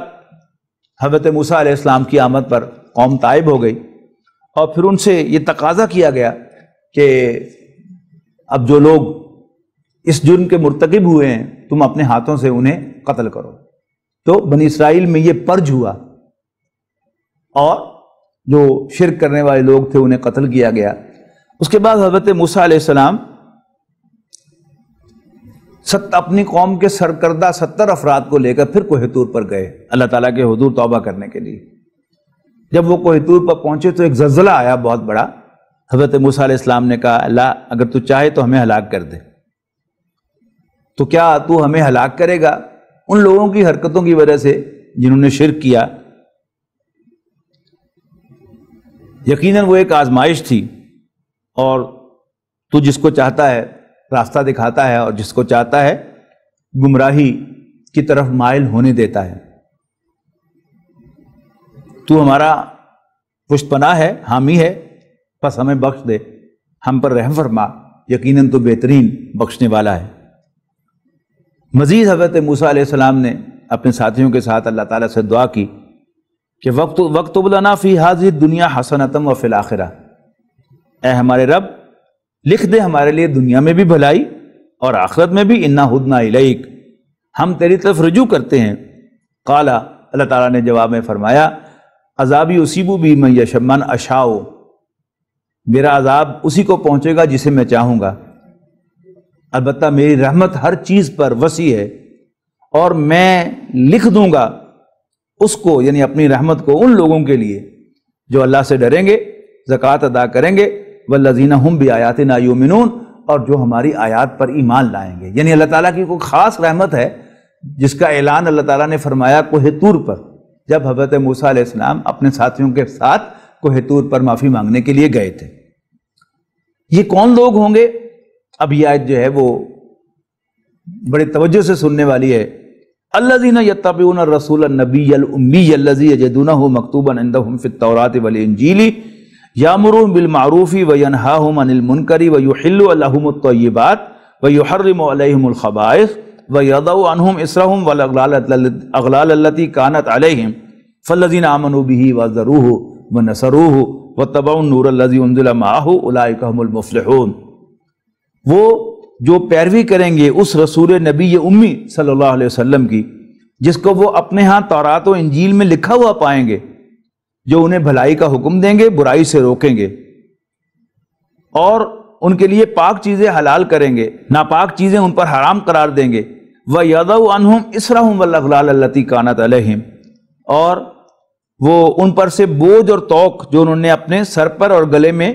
حضرت موسیٰ علیہ السلام کی آمد پر قوم تائب ہو گئی، اور پھر ان سے یہ تقاضا کیا گیا کہ اب جو لوگ اس جرم کے مرتکب ہوئے ہیں تم اپنے ہاتھوں سے انہیں قتل کرو۔ تو بنی اسرائیل میں یہ پرج ہوا، اور جو شرک کرنے والے لوگ تھے انہیں قتل کیا گیا۔ اس کے بعد حضرت موسیٰ علیہ السلام اپنی قوم کے سرکردہ 70 افراد کو لے کر پھر کوہ طور پر گئے اللہ تعالیٰ کے حضور توبہ کرنے کے لیے۔ جب وہ کوہ طور پر پہنچے تو ایک زلزلہ آیا بہت بڑا۔ حضرت موسیٰ علیہ السلام نے کہا اللہ اگر تو چاہے تو ہمیں ہلاک کر دے۔ تو کیا تو ہمیں ہلاک کرے گا ان لوگوں کی حرکتوں کی وجہ سے جنہوں نے شرک کیا؟ یقیناً وہ ایک آزمائش تھی، اور تو جس کو چاہتا ہے راستہ دکھاتا ہے اور جس کو چاہتا ہے گمراہی کی طرف مائل ہونے دیتا ہے۔ تو ہمارا پشت پناہ ہے، حامی ہے، بس ہمیں بخش دے، ہم پر رحم فرما، یقیناً تو بہترین بخشنے والا ہے۔ مزید حضرت موسیٰ علیہ السلام نے اپنے ساتھیوں کے ساتھ اللہ تعالیٰ سے دعا کی کہ وَاکْتُبْ لَنَا فِی هَذِهِ الدُّنْیَا حَسَنَةً وَفِی الْآخِرَةِ، اے ہمارے رب لکھ دے ہمارے لیے دنیا میں بھی بھلائی اور آخرت میں بھی، اِنَّا ہُدْنَا إِلَيْکَ، ہم تیری طرف رجوع کرتے ہیں۔ قال، اللہ تعالیٰ نے جواب میں فرمایا، عذابی اصیب بی من اشاء، میرا عذاب اسی کو پہنچے گا جسے میں چاہوں گا، البتہ میری رحمت ہر چیز پر وسیع ہے، اور میں لکھ دوں گا اس کو، یعنی اپنی رحمت کو ان لوگوں کے لیے جو اللہ سے ڈریں گے، زکوٰۃ ادا کریں گے، والذین ہم بآیاتنا یؤمنون، اور جو ہماری آیات پر ایمان لائیں گے۔ یعنی اللہ تعالیٰ کی کوئی خاص رحمت ہے جس کا اعلان اللہ تعالیٰ نے فرمایا کوہ طور پر، جب حضرت موسیٰ علیہ السلام اپنے ساتھیوں کے ساتھ کوہ طور پر معافی مانگنے کے لیے گئے تھے۔ یہ کون لوگ ہوں گے؟ اب یہ آیت جو ہے وہ بڑی توجہ سے سننے والی ہے۔ الذین یتبعون الرسول النبی الامی الذی یجدونہ مکتوبا عندہم فی التوراۃ والانجیل یامرون بالمعروف وینہاہم عن المنکر ویحل لہم الطیبات ویحرم علیہم الخبائث ویضع عنہم اصرہم والاغلال التی کانت علیہم فالذین آمنوا بہ وعزروہ ونصروہ واتبعوا النور الذی انزل معہ اولئک هم المفلحون۔ وہ جو پیروی کریں گے اس رسول نبی امی صلی اللہ علیہ وسلم کی، جس کو وہ اپنے ہاں تورات و انجیل میں لکھا ہوا پائیں گے، جو انہیں بھلائی کا حکم دیں گے، برائی سے روکیں گے، اور ان کے لیے پاک چیزیں حلال کریں گے، ناپاک چیزیں ان پر حرام قرار دیں گے، وَيَضَعُ عَنْهُمْ إِصْرَهُمْ وَالْأَغْلَالَ الَّتِي كَانَتْ عَلَيْهِمْ، اور وہ ان پر سے بوجھ اور توق جو انہوں نے اپنے سر پر اور گلے میں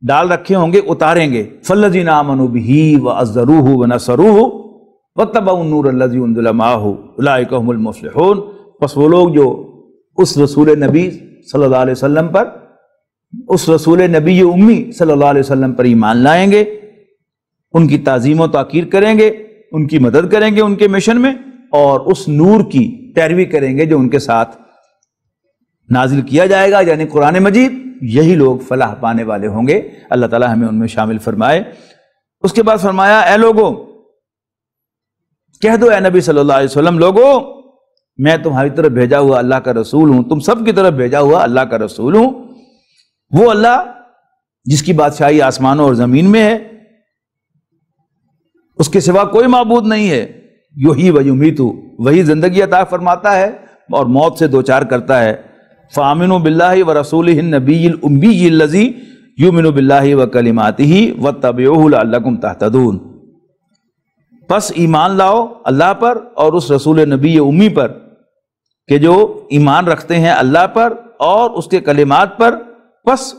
ڈال رکھے ہوں گے اتاریں گے۔ فَالَّذِينَ آمَنُوا بِهِ وَعَزَّرُوهُ وَنَصَرُوهُ وَاتَّبَعُوا النُّورَ الَّذِي أُنزِلَ مَعَهُ أُولَئِكَ هُمُ الْمُفْلِحُونَ۔ پس وہ لوگ جو اس رسول نبی صلی اللہ علیہ وسلم پر، اس رسول نبی امی صلی اللہ علیہ وسلم پر ایمان لائیں گے، ان کی تعظیم و تاکیر کریں گے، ان کی مدد کریں گے ان کے مشن میں، اور اس نور کی پیروی کریں گے جو ان کے ساتھ نازل کیا جائے گا، یعنی قرآن مجید، یہی لوگ فلاح پانے والے ہوں گے۔ اللہ تعالیٰ ہمیں ان میں شامل فرمائے۔ اس کے بعد فرمایا، اے لوگو کہہ دو، اے نبی صلی اللہ علیہ وسلم، لوگو میں تمہاری طرف بھیجا ہوا اللہ کا رسول ہوں، تم سب کی طرف بھیجا ہوا اللہ کا رسول ہوں، وہ اللہ جس کی بادشاہی آسمانوں اور زمین میں ہے، اس کے سوا کوئی معبود نہیں ہے، یحیی و یمیت، وہی زندگی عطا فرماتا ہے اور موت سے دوچار کرتا ہے۔ فآمنوا باللہ ورسولہ النبی الامی الذی یؤمن باللہ وکلماتہ واتبعوہ لعلکم تہتدون۔ پس ایمان لاؤ اللہ پر اور اس رسول نبی امی پر کہ جو ایمان رکھتے ہیں اللہ پر اور اس کے کلمات پر، پس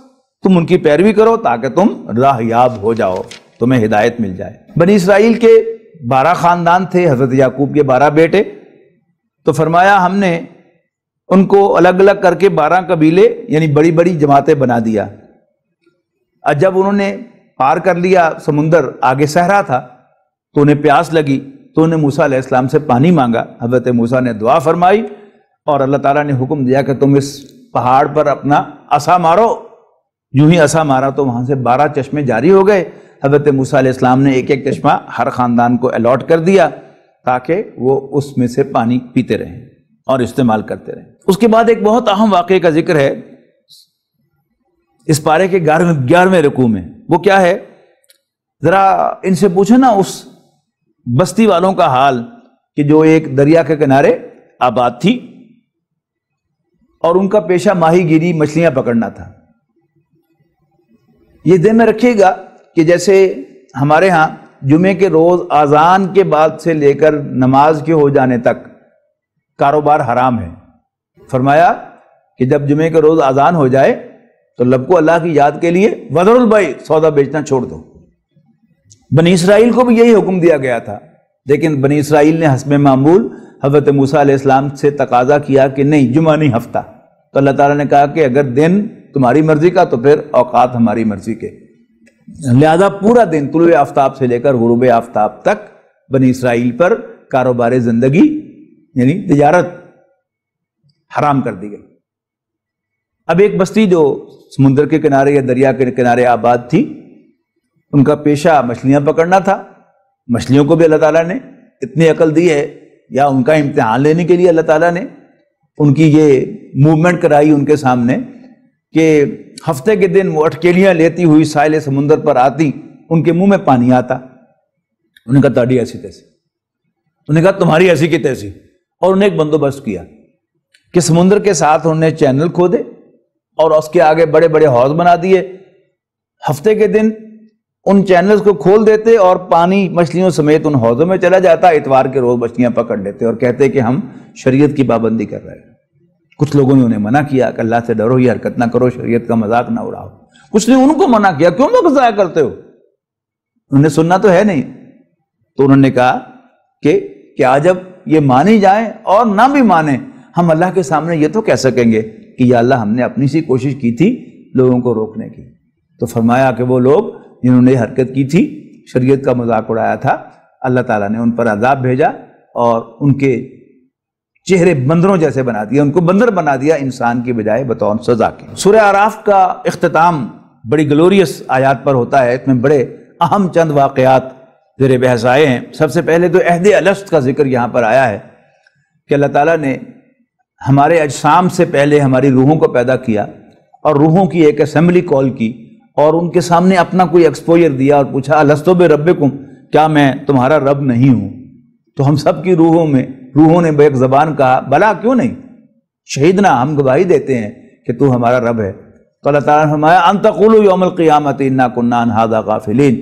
تم ان کی پیروی کرو تاکہ تم راہ یاب ہو جاؤ، تمہیں ہدایت مل جائے۔ بنی اسرائیل کے 12 خاندان تھے، حضرت یعقوب کے 12 بیٹے، تو فرمایا ہم نے ان کو الگ الگ کر کے 12 قبیلے یعنی بڑی بڑی جماعتیں بنا دیا۔ اور جب انہوں نے پار کر لیا سمندر، آگے صحرا تھا، تو انہیں پیاس لگی، تو انہیں موسیٰ علیہ السلام سے پانی مانگا۔ حضرت موسیٰ نے دعا فرمائی اور اللہ تعالیٰ نے حکم دیا کہ تم اس پہاڑ پر اپنا عصا مارو۔ یوں ہی عصا مارا تو وہاں سے 12 چشمے جاری ہو گئے۔ حضرت موسیٰ علیہ السلام نے ایک ایک چشمہ ہر خاندان کو الاٹ کر دیا تاکہ وہ اس میں سے پانی پیتے رہیں اور استعمال کرتے رہیں۔ اس کے بعد ایک بہت اہم واقعے کا ذکر ہے اس پارے کے 11ویں رکوع میں۔ وہ کیا ہے؟ ذرا ان سے پوچھیں نا اس بستی والوں کا حال کہ جو ایک دریا کے کنارے آباد تھی اور ان کا پیشہ ماہی گیری، مچھلیاں پکڑنا تھا۔ یہ ذہن میں رکھیے گا کہ جیسے ہمارے ہاں جمعے کے روز اذان کے بعد سے لے کر نماز کے ہو جانے تک کاروبار حرام ہے۔ فرمایا کہ جب جمعے کے روز اذان ہو جائے تو لب کو اللہ کی یاد کے لیے وذر البیع، سودا بیچنا چھوڑ دو۔ بنی اسرائیل کو بھی یہی حکم دیا گیا تھا، لیکن بنی اسرائیل نے حسب معمول حضرت موسیٰ علیہ السلام سے تقاضا کیا کہ نہیں، جمعہ نہیں، ہفتہ۔ تو اللہ تعالیٰ نے کہا کہ اگر دن تمہاری مرضی کا تو پھر اوقات ہماری مرضی کے، لہذا پورا دن طلوع آفتاب سے لے کر غروب آفتاب تک بنی اسرائیل پر کاروبار زندگی یعنی تجارت حرام کر دی گئی۔ اب ایک بستی جو سمندر کے کنارے یا دریا کے کنارے آباد تھی، ان کا پیشہ مچھلیاں پکڑنا تھا۔ مچھلیوں کو بھی اللہ تعالیٰ نے اتنی عقل دی ہے یا ان کا امتحان لینے کے لیے اللہ تعالیٰ نے ان کی یہ موومنٹ کرائی ان کے سامنے کہ ہفتے کے دن وہ اٹکیلیاں لیتی ہوئی ساحل سمندر پر آتی، ان کے منہ میں پانی آتا، انہوں نے کہا تاڑی ایسی تیسی، انہوں نے کہا تمہاری ایسی کی تیسی، اور انہیں ایک بندوبست کیا کہ سمندر کے ساتھ انہوں نے چینل کھودے اور اس کے آگے بڑے بڑے حوض بنا دیے، ہفتے کے دن ان چینلز کو کھول دیتے اور پانی مچھلیوں سمیت ان حوضوں میں چلا جاتا، اتوار کے روز مچھلیاں پکڑ لیتے اور کہتے کہ ہم شریعت کی پابندی کر رہے ہیں۔ کچھ لوگوں نے انہیں منع کیا کہ اللہ سے ڈرو، یہ حرکت نہ کرو، شریعت کا مذاق نہ اڑاؤ۔ کچھ نے ان کو منع کیا، کیوں وقت ضائع کرتے ہو، انہوں نے سننا تو ہے نہیں۔ تو انہوں نے کہا کہ کیا جب یہ مانی جائیں اور نہ بھی مانیں، ہم اللہ کے سامنے یہ تو کہہ سکیں گے کہ یا اللہ ہم نے اپنی سی کوشش کی تھی لوگوں کو روکنے کی۔ تو فرمایا کہ وہ لوگ جنہوں نے یہ حرکت کی تھی، شریعت کا مذاق اڑایا تھا، اللہ تعالیٰ نے ان پر عذاب بھیجا اور ان کے چہرے بندروں جیسے بنا دیا، ان کو بندر بنا دیا انسان کی بجائے بطور سزا کے۔ سورہ اعراف کا اختتام بڑی گلوریس آیات پر ہوتا ہے، اس میں بڑے اہم چند واقعات زیر بحث آئے ہیں۔ سب سے پہلے تو عہد الست کا ذکر یہاں پر آیا ہے کہ اللہ تعالیٰ نے ہمارے اجسام سے پہلے ہماری روحوں کو پیدا کیا اور روحوں کی ایک اسمبلی کال کی اور ان کے سامنے اپنا کوئی ایکسپوجر دیا اور پوچھا الستو بربکم، کیا میں تمہارا رب نہیں ہوں؟ تو ہم سب کی روحوں نے بیک زبان کہا بلا کیوں نہیں، شہیدنا، ہم گواہی دیتے ہیں کہ تو ہمارا رب ہے۔ تو اللہ تعالیٰ نے فرمایا ان تقولوا یوم القیامت انا کنا عن ھذا غافلین،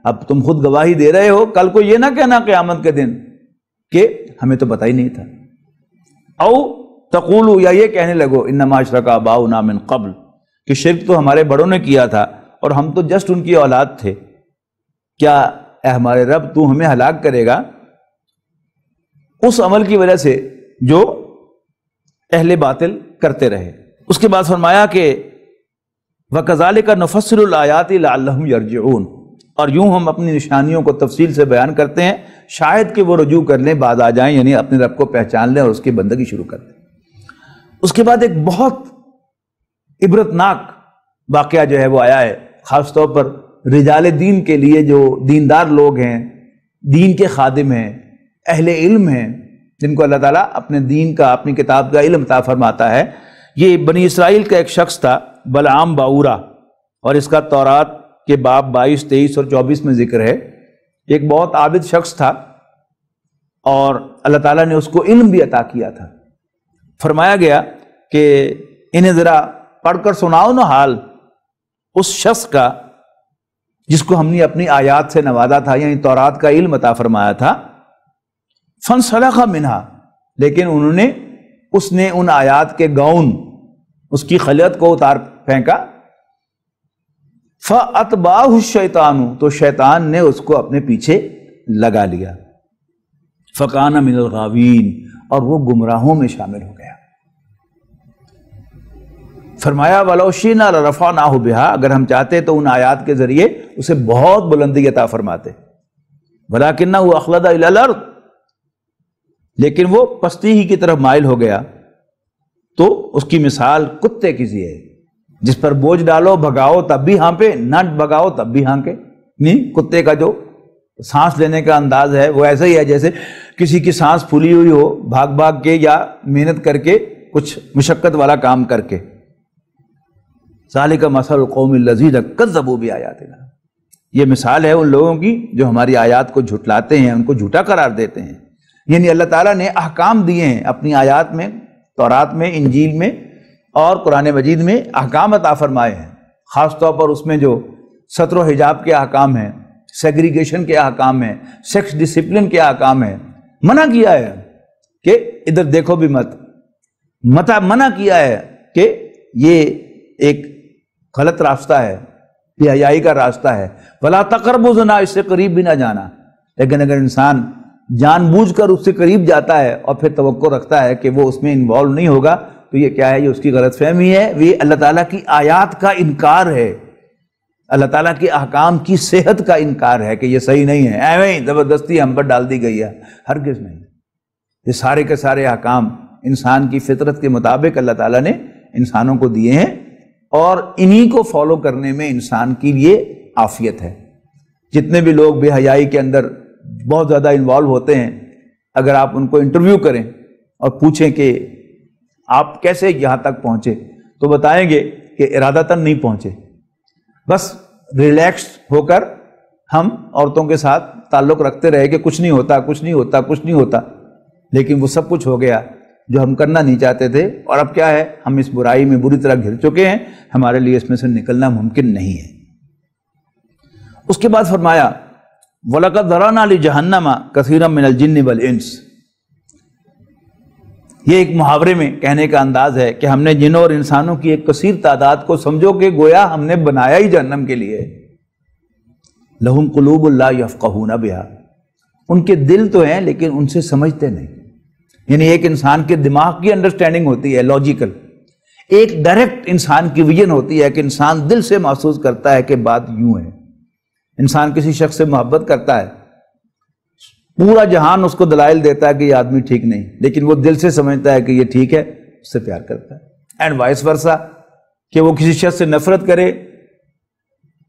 اب تم خود گواہی دے رہے ہو، کل کو یہ نہ کہنا قیامت کے دن کہ ہمیں تو پتہ ہی نہیں تھا۔ او تقولوا، یا یہ کہنے لگو انما اشرک آباؤنا من قبل، کہ شرک تو ہمارے بڑوں نے کیا تھا اور ہم تو جسٹ ان کی اولاد تھے، کیا اے ہمارے رب تو ہمیں ہلاک کرے گا اس عمل کی وجہ سے جو اہل باطل کرتے رہے۔ اس کے بعد فرمایا کہ وَكَذَلِكَ نُفَصِّلُ الْآيَاتِ لَعَلَّهُمْ يَرْجِعُونَ، اور یوں ہم اپنی نشانیوں کو تفصیل سے بیان کرتے ہیں شاید کہ وہ رجوع کر لیں، بعد آ جائیں، یعنی اپنے رب کو پہچان لیں اور اس کی بندگی شروع کر دیں۔ اس کے بعد ایک بہت عبرتناک واقعہ جو ہے وہ آیا ہے، خاص طور پر رجال دین کے لیے، جو دیندار لوگ ہیں، دین کے خادم ہیں، اہل علم ہیں، جن کو اللہ تعالیٰ اپنے دین کا، اپنی کتاب کا علم عطا فرماتا ہے۔ یہ بنی اسرائیل کا ایک شخص تھا بلعام باورا، اور اس کا تورات کے باب 22، 23 اور 24 میں ذکر ہے۔ ایک بہت عابد شخص تھا اور اللہ تعالیٰ نے اس کو علم بھی عطا کیا تھا۔ فرمایا گیا کہ انہیں ذرا پڑھ کر سناؤ نا حال اس شخص کا جس کو ہم نے اپنی آیات سے نوازا تھا، یعنی تورات کا علم عطا فرمایا تھا۔ فانسلخ منہا، لیکن اس نے ان آیات کے گاؤن، اس کی خلعت کو اتار پھینکا۔ فاتبعہ الشیطان، تو شیطان نے اس کو اپنے پیچھے لگا لیا۔ فکان من الغاوین، اور وہ گمراہوں میں شامل ہو گیا۔ فرمایا وَلَوْ شِئْنَا لَرَفَعْنَاهُ بِهَا، اگر ہم چاہتے تو ان آیات کے ذریعے اسے بہت بلندی عطا فرماتے، وَلَكِنَّهُ أَخْلَدَ إِلَى الْأَرْضِ، لیکن وہ پستی ہی کی طرف مائل ہو گیا۔ تو اس کی مثال کتے کی سی ہے، جس پر بوجھ ڈالو بھگاؤ تب بھی ہانپے، نہ بھگاؤ تب بھی ہانکے۔ نہیں، کتے کا جو سانس لینے کا انداز ہے وہ ایسا ہی ہے جیسے کسی کی سانس پھولی ہوئی ہو، بھاگ بھاگ کے یا محنت کر کے، کچھ مشقت والا کام کر کے۔ ذالک مثل القوم الذین کذبوا بآیاتنا، یہ مثال ہے ان لوگوں کی جو ہماری آیات کو جھٹلاتے ہیں، ان کو جھوٹا قرار دیتے ہیں۔ یعنی اللہ تعالیٰ نے احکام دیے ہیں اپنی آیات میں، تورات میں، انجیل میں اور قرآن مجید میں احکام عطا فرمائے ہیں، خاص طور پر اس میں جو ستر و حجاب کے احکام ہیں، سیگریگیشن کے احکام ہیں، سیکس ڈسپلن کے احکام ہیں۔ منع کیا ہے کہ ادھر دیکھو بھی مت، منع کیا ہے کہ یہ ایک غلط راستہ ہے، بے حیائی کا راستہ ہے۔ وَلَا تَقْرَبُوا الزِّنَا، اس سے قریب بھی نہ جانا۔ لیکن اگر انسان جان بوجھ کر اس سے قریب جاتا ہے اور پھر توقع رکھتا ہے کہ وہ اس میں انوالو نہیں ہوگا، تو یہ کیا ہے؟ یہ اس کی غلط فہمی ہے، یہ اللہ تعالیٰ کی آیات کا انکار ہے، اللہ تعالیٰ کے احکام کی صحت کا انکار ہے کہ یہ صحیح نہیں ہے، ایویں زبردستی ہم پر ڈال دی گئی ہے۔ ہرگز نہیں، یہ سارے کے سارے احکام انسان کی فطرت کے مطابق اللہ تعالیٰ نے انسانوں کو دیے ہیں، اور انہی کو فالو کرنے میں انسان کی یہ عافیت ہے۔ جتنے بھی لوگ بے حیائی کے اندر بہت زیادہ انوالو ہوتے ہیں، اگر آپ ان کو انٹرویو کریں اور پوچھیں کہ آپ کیسے یہاں تک پہنچے تو بتائیں گے کہ ارادتاً نہیں پہنچے، بس ریلیکس ہو کر ہم عورتوں کے ساتھ تعلق رکھتے رہے کہ کچھ نہیں ہوتا، کچھ نہیں ہوتا، کچھ نہیں ہوتا، لیکن وہ سب کچھ ہو گیا جو ہم کرنا نہیں چاہتے تھے، اور اب کیا ہے، ہم اس برائی میں بری طرح گھر چکے ہیں، ہمارے لیے اس میں سے نکلنا ممکن نہیں ہے۔ اس کے بعد فرمایا وَلَقَدْ ذَرَأْنَا لِجَهَنَّمَ كَثِيرًا مِنَ الْجِنِّ وَالْإِنسِ، یہ ایک محاورے میں کہنے کا انداز ہے کہ ہم نے جنوں اور انسانوں کی ایک کثیر تعداد کو سمجھو کہ گویا ہم نے بنایا ہی جہنم کے لیے۔ لَهُمْ قُلُوبٌ لَا يَفْقَهُونَ بِهَا، ان کے دل تو ہیں لیکن ان سے سمجھتے نہیں، یعنی ایک انسان کے دماغ کی انڈرسٹینڈنگ ہوتی ہے لاجیکل، ایک ڈائریکٹ انسان کی ویژن ہوتی ہے کہ انسان دل سے محسوس کرتا ہے کہ بات یوں ہے۔ انسان کسی شخص سے محبت کرتا ہے، پورا جہان اس کو دلائل دیتا ہے کہ یہ آدمی ٹھیک نہیں، لیکن وہ دل سے سمجھتا ہے کہ یہ ٹھیک ہے، اس سے پیار کرتا ہے۔ اینڈ وائس ورسا، کہ وہ کسی شخص سے نفرت کرے،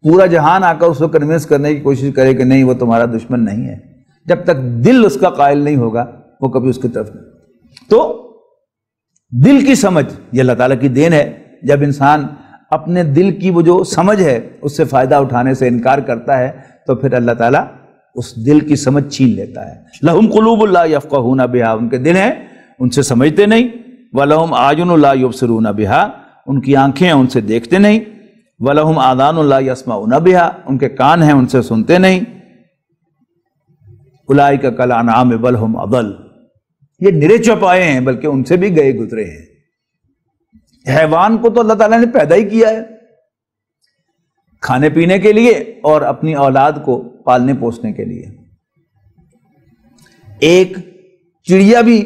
پورا جہان آ کر اس کو کنونس کرنے کی کوشش کرے کہ نہیں وہ تمہارا دشمن نہیں ہے، جب تک دل اس کا قائل نہیں ہوگا وہ کبھی اس کی طرف نہیں۔ تو دل کی سمجھ یہ اللہ تعالیٰ کی دین ہے، جب انسان اپنے دل کی وہ جو سمجھ ہے اس سے فائدہ اٹھانے سے انکار کرتا ہے تو پھر اللہ تعالیٰ اس دل کی سمجھ چھین لیتا ہے۔ لَهُمْ قُلُوبٌ لَا يَفْقَهُونَ بِهَا، ان کے دل ہیں ان سے سمجھتے نہیں، وَلَهُمْ أَعْيُنٌ لَا يُبْصِرُونَ بِهَا، ان کی آنکھیں ہیں ان سے دیکھتے نہیں، وَلَهُمْ آذَانٌ لَا يَسْمَعُونَ بِهَا، ان کے کان ہیں ان سے سنتے نہیں، أُولَٰئِكَ كَالْأَنْعَامِ بَلْ هُمْ أَضَلُّ، یہ نرے چوپائے ہیں بلکہ ان سے بھی گئے گزرے ہیں۔ حیوان کو تو اللہ تعالیٰ نے پیدا ہی کیا ہے کھانے پینے کے لیے اور اپنی اولاد کو پالنے پوسنے کے لیے۔ ایک چڑیا بھی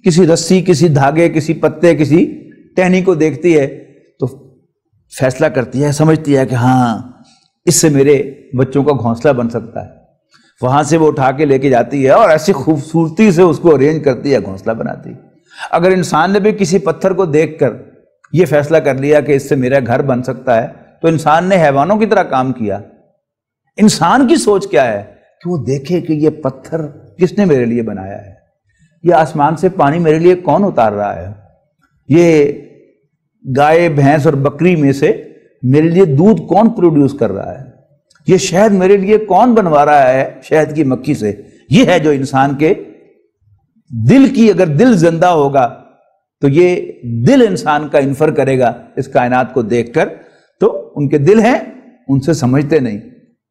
کسی رسی، کسی دھاگے، کسی پتے، کسی ٹہنی کو دیکھتی ہے تو فیصلہ کرتی ہے، سمجھتی ہے کہ ہاں اس سے میرے بچوں کا گھونسلہ بن سکتا ہے، وہاں سے وہ اٹھا کے لے کے جاتی ہے اور ایسی خوبصورتی سے اس کو ارینج کرتی ہے، گھونسلہ بناتی ہے۔ اگر انسان نے بھی کسی پتھر کو دیکھ کر یہ فیصلہ کر لیا کہ اس سے میرا گھر بن سکتا ہے تو انسان نے حیوانوں کی طرح کام کیا۔ انسان کی سوچ کیا ہے کہ وہ دیکھے کہ یہ پتھر کس نے میرے لیے بنایا ہے، یہ آسمان سے پانی میرے لیے کون اتار رہا ہے، یہ گائے بھینس اور بکری میں سے میرے لیے دودھ کون پروڈیوس کر رہا ہے، یہ شہد میرے لیے کون بنوا رہا ہے شہد کی مکھی سے۔ یہ ہے جو انسان کے دل کی، اگر دل زندہ ہوگا تو یہ دل انسان کا انفر کرے گا اس کائنات کو دیکھ کر۔ تو ان کے دل ہیں ان سے سمجھتے نہیں،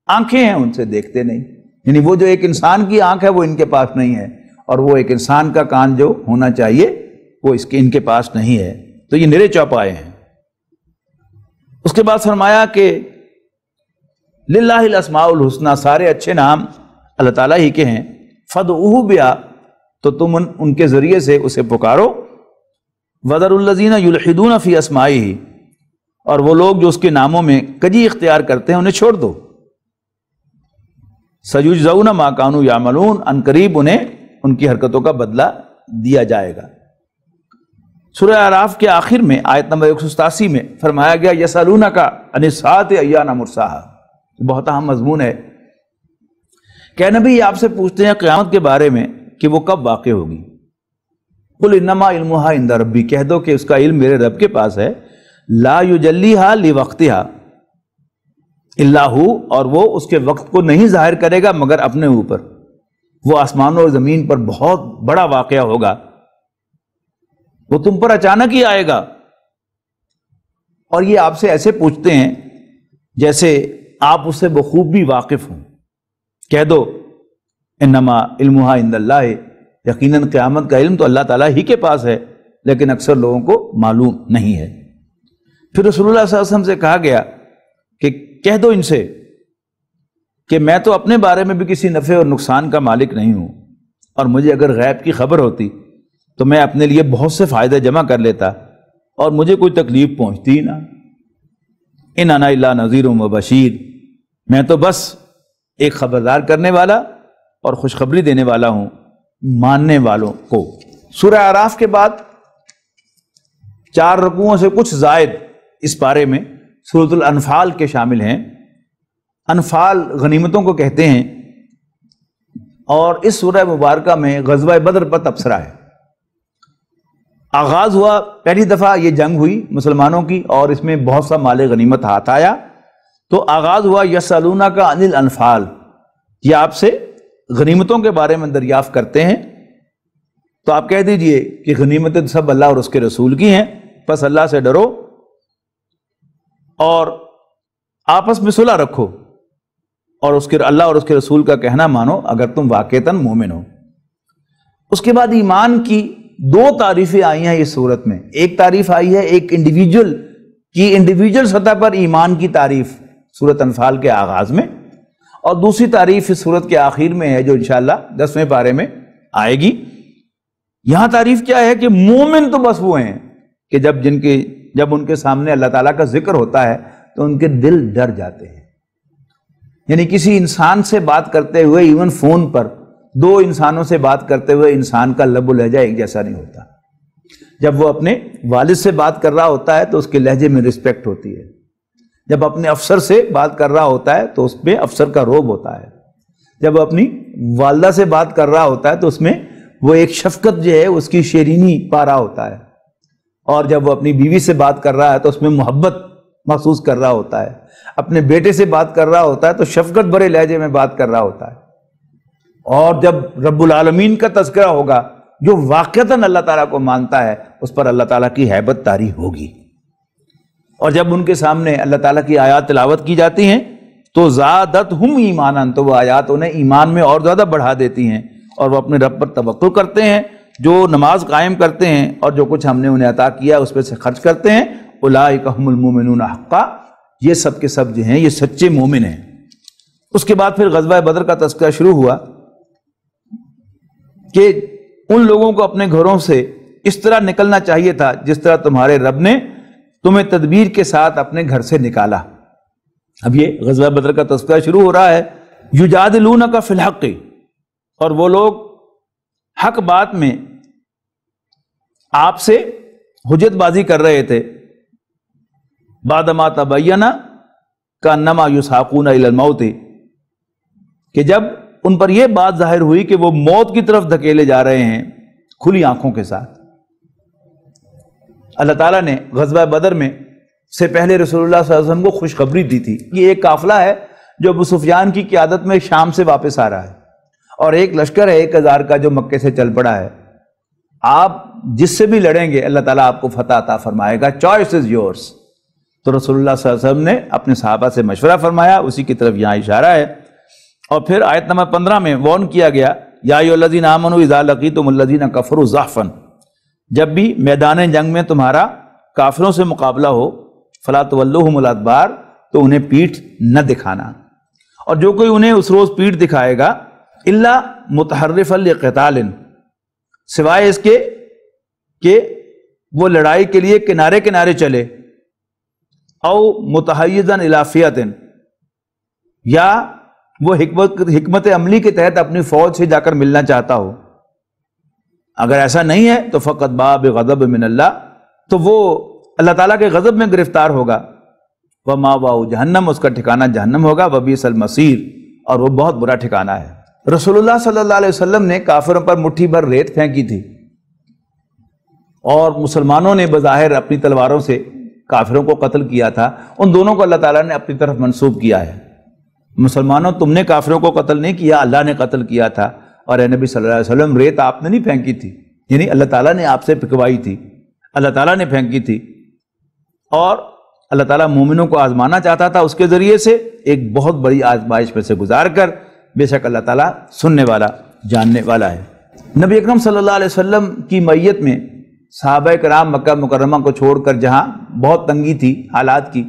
آنکھیں ہیں ان سے دیکھتے نہیں، یعنی وہ جو ایک انسان کی آنکھ ہے وہ ان کے پاس نہیں ہے، اور وہ ایک انسان کا کان جو ہونا چاہیے وہ ان کے پاس نہیں ہے۔ تو یہ نرے چوپائے ہیں۔ اس کے بعد فرمایا کہ للہ الاسماء الحسنی، سارے اچھے نام اللہ تعالیٰ ہی کے ہیں، فادعوہ بہا، تو تم ان کے ذریعے سے اسے پکارو، وذروا الذین یلحدون فی اسمائہ، اور وہ لوگ جو اس کے ناموں میں کجی اختیار کرتے ہیں انہیں چھوڑ دو، سیجزون ما کانوا یعملون، ان قریب انہیں ان کی حرکتوں کا بدلہ دیا جائے گا۔ سورہ اعراف کے آخر میں آیت نمبر 187 میں فرمایا گیا یسألونک عن الساعۃ ایان مرساہا، بہت اہم مضمون ہے کہ نبی آپ سے پوچھتے ہیں قیامت کے بارے میں کہ وہ کب واقع ہوگی۔ قل انما علمھا عند ربی، کہہ دو کہ اس کا علم میرے رب کے پاس ہے، لا یجلیھا لوقتھا الا ہو، اور وہ اس کے وقت کو نہیں ظاہر کرے گا مگر اپنے اوپر۔ وہ آسمانوں اور زمین پر بہت بڑا واقعہ ہوگا، وہ تم پر اچانک ہی آئے گا، اور یہ آپ سے ایسے پوچھتے ہیں جیسے آپ اس سے بخوب بھی واقف ہوں۔ کہہ دو انما علمھا عند اللہ، یقیناً قیامت کا علم تو اللہ تعالیٰ ہی کے پاس ہے، لیکن اکثر لوگوں کو معلوم نہیں ہے۔ پھر رسول اللہ صلی اللہ علیہ وسلم سے کہا گیا کہ کہہ دو ان سے کہ میں تو اپنے بارے میں بھی کسی نفع اور نقصان کا مالک نہیں ہوں، اور مجھے اگر غیب کی خبر ہوتی تو میں اپنے لیے بہت سے فائدے جمع کر لیتا اور مجھے کوئی تکلیف پہنچتی ہی نہ۔ ان انا الا نذیر و بشیر، میں تو بس ایک خبردار کرنے والا اور خوشخبری دینے والا ہوں ماننے والوں کو۔ سورہ اعراف کے بعد 4 رکوعوں سے کچھ زائد اس پارے میں سورۃ الانفال کے شامل ہیں۔ انفال غنیمتوں کو کہتے ہیں، اور اس سورہ مبارکہ میں غزوہ بدر پر تبصرہ ہے۔ آغاز ہوا، پہلی دفعہ یہ جنگ ہوئی مسلمانوں کی اور اس میں بہت سا مال غنیمت ہاتھ آیا، تو آغاز ہوا یسألونک عن الانفال، یہ آپ سے غنیمتوں کے بارے میں دریافت کرتے ہیں، تو آپ کہہ دیجئے کہ غنیمتیں سب اللہ اور اس کے رسول کی ہیں، بس اللہ سے ڈرو اور آپس میں صلح رکھو اور اس کے اللہ اور اس کے رسول کا کہنا مانو اگر تم واقعتاً مومن ہو۔ اس کے بعد ایمان کی دو تعریفیں آئی ہیں اس صورت میں، ایک تعریف آئی ہے ایک انڈیویجول سطح پر ایمان کی تعریف سورۃ انفال کے آغاز میں، اور دوسری تعریف اس سورت کے آخر میں ہے جو انشاءاللہ 10ویں پارے میں آئے گی۔ یہاں تعریف کیا ہے کہ مومن تو بس وہ ہیں کہ جب ان کے سامنے اللہ تعالیٰ کا ذکر ہوتا ہے تو ان کے دل ڈر جاتے ہیں، یعنی کسی انسان سے بات کرتے ہوئے، ایون فون پر دو انسانوں سے بات کرتے ہوئے انسان کا لب و لہجہ ایک جیسا نہیں ہوتا۔ جب وہ اپنے والد سے بات کر رہا ہوتا ہے تو اس کے لہجے میں رسپیکٹ ہوتی ہے، جب اپنے افسر سے بات کر رہا ہوتا ہے تو اس میں افسر کا روب ہوتا ہے، جب اپنی والدہ سے بات کر رہا ہوتا ہے تو اس میں وہ ایک شفقت جو ہے اس کی شیرینی پا رہا ہوتا ہے، اور جب وہ اپنی بیوی سے بات کر رہا ہے تو اس میں محبت محسوس کر رہا ہوتا ہے، اپنے بیٹے سے بات کر رہا ہوتا ہے تو شفقت بھرے لہجے میں بات کر رہا ہوتا ہے، اور جب رب العالمین کا تذکرہ ہوگا جو واقعتاً اللہ تعالیٰ کو مانتا ہے اس پر اللہ تعالیٰ کی ہیبت طاری ہوگی، اور جب ان کے سامنے اللہ تعالیٰ کی آیات تلاوت کی جاتی ہیں تو زادتہم ایمانا، تو وہ آیات انہیں ایمان میں اور زیادہ بڑھا دیتی ہیں اور وہ اپنے رب پر توکل کرتے ہیں، جو نماز قائم کرتے ہیں اور جو کچھ ہم نے انہیں عطا کیا اس پہ سے خرچ کرتے ہیں، اولئک ھم المؤمنون حقا، یہ سب کے سب جو ہیں یہ سچے مومن ہیں۔ اس کے بعد پھر غزوہ بدر کا تذکرہ شروع ہوا کہ ان لوگوں کو اپنے گھروں سے اس طرح نکلنا چاہیے تھا جس طرح تمہارے رب نے تمہیں تدبیر کے ساتھ اپنے گھر سے نکالا۔ اب یہ غزوہ بدر کا تذکرہ شروع ہو رہا ہے، یجادلونک فی الحق، اور وہ لوگ حق بات میں آپ سے حجت بازی کر رہے تھے، بعد ما تبین کانما یساقون الی الموت، کہ جب ان پر یہ بات ظاہر ہوئی کہ وہ موت کی طرف دھکیلے جا رہے ہیں کھلی آنکھوں کے ساتھ۔ اللہ تعالیٰ نے غزوہ بدر میں سے پہلے رسول اللہ صلی اللہ علیہ وسلم کو خوشخبری دی تھی، یہ ایک قافلہ ہے جو ابو سفیان کی قیادت میں شام سے واپس آ رہا ہے، اور ایک لشکر ہے 1000 کا جو مکے سے چل پڑا ہے، آپ جس سے بھی لڑیں گے اللہ تعالیٰ آپ کو فتح عطا فرمائے گا، چوائس از یورس۔ تو رسول اللہ صلی اللہ علیہ وسلم نے اپنے صحابہ سے مشورہ فرمایا، اسی کی طرف یہاں اشارہ ہے، اور پھر آیت نمبر 15 میں وارن کیا گیا، یا ایھا الذین آمنوا اذا لقیتم الذین کفروا زحفا، جب بھی میدان جنگ میں تمہارا کافروں سے مقابلہ ہو، فلا تولوہم الادبار، تو انہیں پیٹھ نہ دکھانا، اور جو کوئی انہیں اس روز پیٹھ دکھائے گا الا متحرفا لقتال، سوائے اس کے کہ وہ لڑائی کے لیے کنارے کنارے چلے، او متحیزا الی فئۃ، یا وہ حکمت عملی کے تحت اپنی فوج سے جا کر ملنا چاہتا ہو، اگر ایسا نہیں ہے تو فقط باء بغضب من اللہ، تو وہ اللہ تعالیٰ کے غضب میں گرفتار ہوگا، ومأواہ جہنم، اس کا ٹھکانہ جہنم ہوگا، وبئس المصیر، اور وہ بہت برا ٹھکانہ ہے۔ رسول اللہ صلی اللہ علیہ وسلم نے کافروں پر مٹھی بھر ریت پھینکی تھی، اور مسلمانوں نے بظاہر اپنی تلواروں سے کافروں کو قتل کیا تھا، ان دونوں کو اللہ تعالیٰ نے اپنی طرف منسوب کیا ہے۔ مسلمانوں تم نے کافروں کو قتل نہیں کیا، اللہ نے قتل کیا تھا، اور اے نبی صلی اللہ علیہ وسلم ریت آپ نے نہیں پھینکی تھی، یعنی اللہ تعالیٰ نے آپ سے پھینکوائی تھی، اللہ تعالیٰ نے پھینکی تھی، اور اللہ تعالیٰ مومنوں کو آزمانا چاہتا تھا اس کے ذریعے سے، ایک بہت بڑی آزمائش میں سے گزار کر، بے شک اللہ تعالیٰ سننے والا جاننے والا ہے۔ نبی اکرم صلی اللہ علیہ وسلم کی معیت میں صحابہ کرام مکہ مکرمہ کو چھوڑ کر جہاں بہت تنگی تھی حالات کی،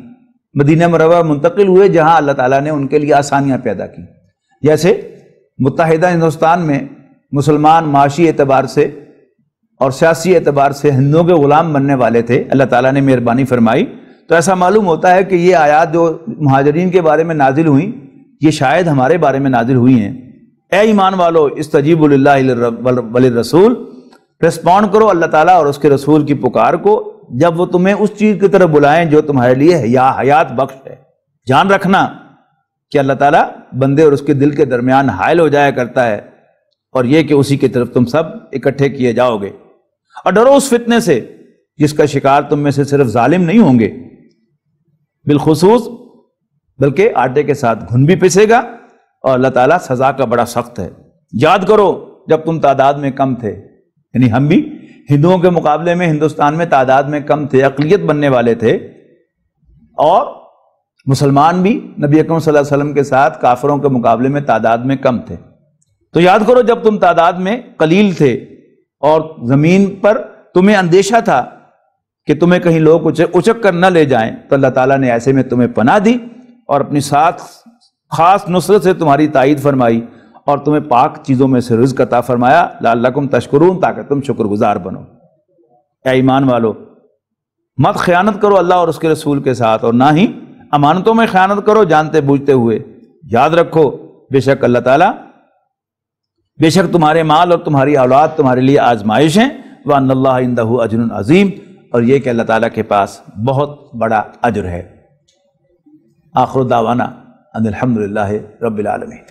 مدینہ منورہ منتقل ہوئے جہاں اللہ تعالیٰ نے ان کے لیے آسانیاں پیدا کی، جیسے متحدہ ہندوستان میں مسلمان معاشی اعتبار سے اور سیاسی اعتبار سے ہندوؤں کے غلام بننے والے تھے، اللہ تعالیٰ نے مہربانی فرمائی، تو ایسا معلوم ہوتا ہے کہ یہ آیات جو مہاجرین کے بارے میں نازل ہوئیں یہ شاید ہمارے بارے میں نازل ہوئی ہیں۔ اے ایمان والو استجیبوا للہ وللرسول، ریسپونڈ کرو اللہ تعالیٰ اور اس کے رسول کی پکار کو جب وہ تمہیں اس چیز کی طرف بلائیں جو تمہارے لیے حیات بخش ہے۔ جان رکھنا کہ اللہ تعالیٰ بندے اور اس کے دل کے درمیان حائل ہو جایا کرتا ہے، اور یہ کہ اسی کی طرف تم سب اکٹھے کیے جاؤ گے۔ اور ڈرو اس فتنے سے جس کا شکار تم میں سے صرف ظالم نہیں ہوں گے بالخصوص، بلکہ آٹے کے ساتھ گھن بھی پسے گا، اور اللہ تعالیٰ سزا کا بڑا سخت ہے۔ یاد کرو جب تم تعداد میں کم تھے، یعنی ہم بھی ہندوؤں کے مقابلے میں ہندوستان میں تعداد میں کم تھے، اقلیت بننے والے تھے، اور مسلمان بھی نبی اکرم صلی اللہ علیہ وسلم کے ساتھ کافروں کے مقابلے میں تعداد میں کم تھے۔ تو یاد کرو جب تم تعداد میں قلیل تھے اور زمین پر تمہیں اندیشہ تھا کہ تمہیں کہیں لوگ اچک کر نہ لے جائیں، تو اللہ تعالیٰ نے ایسے میں تمہیں پناہ دی اور اپنی ساتھ خاص نصرت سے تمہاری تائید فرمائی اور تمہیں پاک چیزوں میں سے رزق عطا فرمایا، لعلکم تشکرون، تاکہ تم شکر گزار بنو۔ اے ایمان والو، مت خیانت کرو اللہ اور اس کے رسول کے ساتھ، اور نہ ہی امانتوں میں خیانت کرو جانتے بوجھتے ہوئے۔ یاد رکھو بے شک اللہ تعالیٰ، بے شک تمہارے مال اور تمہاری اولاد تمہارے لیے آزمائش ہیں، وَأَنَّ اللَّهَ عِندَهُ أَجْرٌ عَظِيمٌ، اور یہ کہ اللہ تعالیٰ کے پاس بہت بڑا اجر ہے۔ آخر دعوانا ان الحمد للہ رب العالمین۔